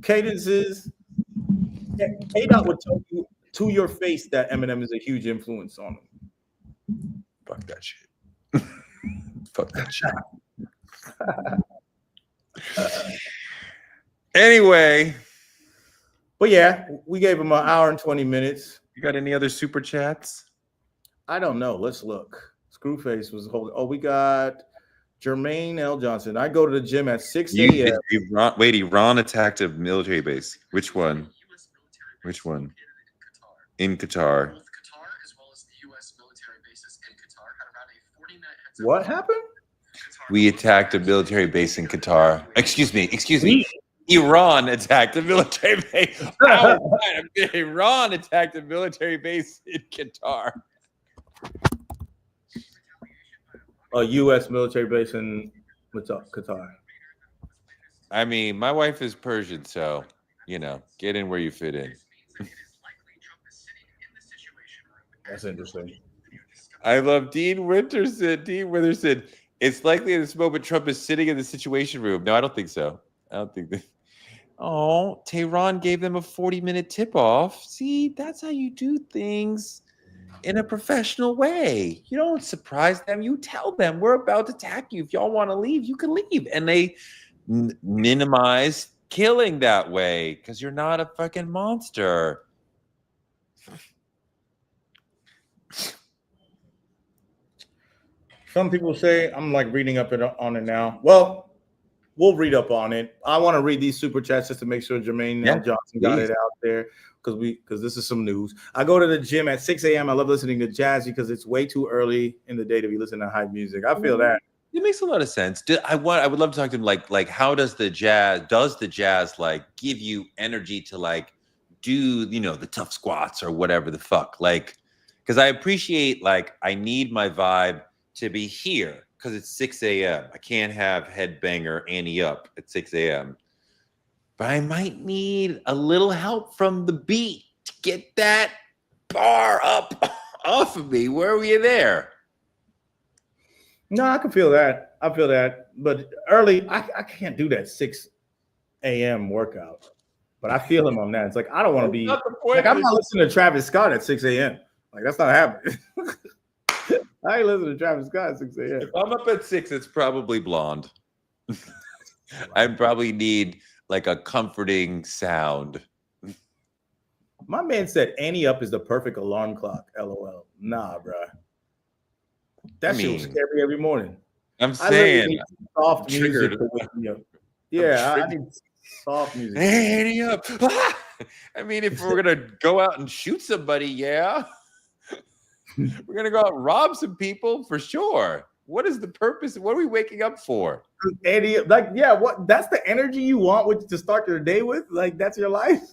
Cadences. K-Dot would tell you to your face that Eminem is a huge influence on him. Fuck that shit. Fuck that shit. Anyway. But yeah, we gave him an hour and 20 minutes. You got any other super chats? I don't know. Let's look. Screwface was holding. Oh, we got Jermaine L. Johnson. I go to the gym at 6 a.m. Wait, Iran attacked a military base. Which one? Which one? In Qatar. Both Qatar as well as the U.S. military bases in Qatar had around a 40-minute heads up. What happened? We attacked a military base in Qatar. Excuse me. Iran attacked a military base. Iran attacked a military base in Qatar. A U.S. military base in Qatar. I mean, my wife is Persian, so, get in where you fit in. That's interesting. I love Dean Witherson. It's likely at this moment Trump is sitting in the Situation Room. No, I don't think so. I don't think that. Oh, Tehran gave them a 40-minute tip-off. See, that's how you do things in a professional way. You don't surprise them. You tell them, we're about to attack you. If y'all want to leave, you can leave. And they minimize killing that way because you're not a fucking monster. Some people say, I'm like reading up on it now. Well, we'll read up on it. I want to read these super chats just to make sure Jermaine Johnson got it out there because this is some news. I go to the gym at 6 a.m. I love listening to jazz because it's way too early in the day to be listening to hype music. I feel that. It makes a lot of sense. I would love to talk to him like how does the jazz like give you energy to like do the tough squats or whatever the fuck, like, because I appreciate, like, I need my vibe to be here because it's 6 a.m. I can't have headbanger Annie up at 6 a.m. But I might need a little help from the beat to get that bar up off of me. Where are we there? No, I can feel that. I feel that. But early, I can't do that 6 a.m. workout. But I feel him on that. It's like, I don't want to be like, I'm not listening to Travis Scott at 6 a.m. Like, that's not happening. I ain't listening to Travis Scott at 6 a.m. If I'm up at 6, it's probably Blonde. I probably need like a comforting sound. My man said Annie Up is the perfect alarm clock. LOL. Nah, bro. That shit will scare me every morning. I'm saying soft music to wake me up. Yeah, I need soft music. Annie Up. I mean, if we're gonna go out and shoot somebody, yeah. We're gonna go out and rob some people for sure. What is the purpose? What are we waking up for? Annie, like, yeah, what? That's the energy you want to start your day with? Like, that's your life?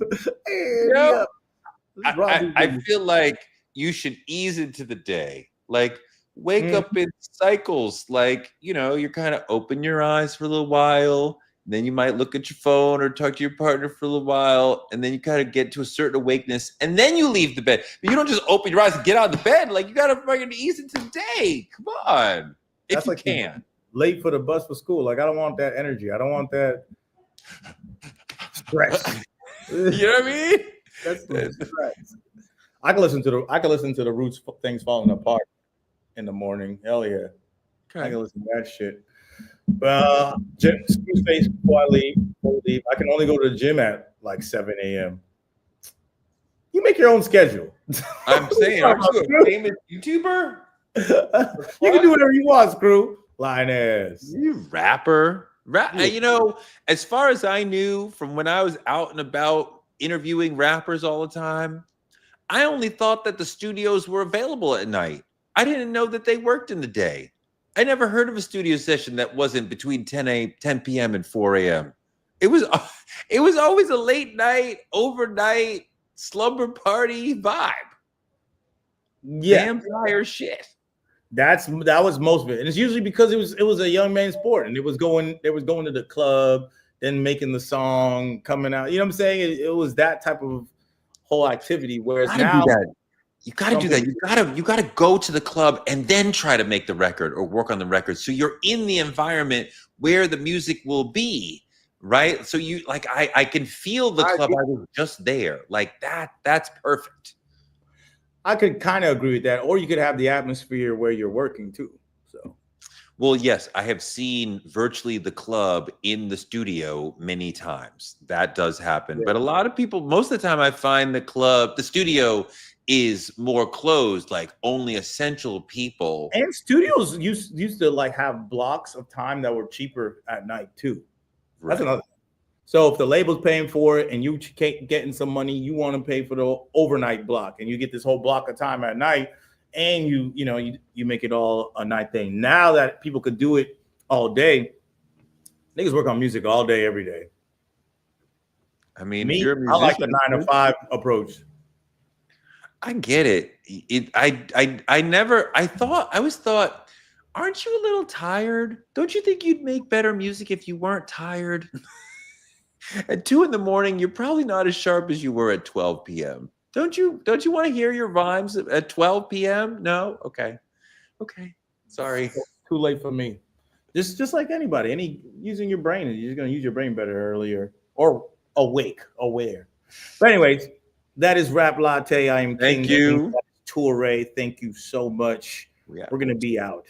I feel like you should ease into the day. Like, wake up in cycles. Like, you're kind of open your eyes for a little while. Then you might look at your phone or talk to your partner for a little while, and then you kind of get to a certain awakeness, and then you leave the bed. But you don't just open your eyes and get out of the bed. Like, you got to fucking ease into the day. Come on, if you can. Late for the bus for school. Like, I don't want that energy. I don't want that stress. You know what I mean? That's stress. I can listen to the Roots Things Falling Apart in the morning. Hell yeah. Okay. I can listen to that shit. Well, gym space before I leave. I can only go to the gym at like 7 a.m. You make your own schedule. I'm saying, aren't you a famous YouTuber? You can do whatever you want, Screw. Linus. You rapper. You know, as far as I knew from when I was out and about interviewing rappers all the time, I only thought that the studios were available at night. I didn't know that they worked in the day. I never heard of a studio session that wasn't between 10 p.m. and 4 a.m. It was always a late night, overnight slumber party vibe. Yeah. Vampire shit. That was most of it. And it's usually because it was a young man's sport, and they was going to the club, then making the song, coming out. You know what I'm saying? It was that type of whole activity. Whereas now you gotta do that. You gotta go to the club and then try to make the record or work on the record. So you're in the environment where the music will be, right? So you like I can feel the club. I was just there. Like that's perfect. I could kind of agree with that. Or you could have the atmosphere where you're working too. So well, yes, I have seen virtually the club in the studio many times. That does happen. But a lot of people, most of the time I find the studio is more closed, like only essential people. And studios used to like have blocks of time that were cheaper at night too. That's another thing. So if the label's paying for it and you getting some money, you want to pay for the overnight block, and you get this whole block of time at night, and you make it all a night thing. Now that people could do it all day, niggas work on music all day, every day. I mean, I like the 9 to 5 approach. I get it. I always thought, aren't you a little tired? Don't you think you'd make better music if you weren't tired? At 2 a.m, you're probably not as sharp as you were at 12 p.m. Don't you want to hear your rhymes at 12 p.m.? No? Okay. Sorry. Too late for me. Just like anybody, using your brain, you're just gonna use your brain better earlier or aware. But anyways, that is Rap Latte. I am Thank King you. Toure. Thank you so much. Yeah. We're gonna be out.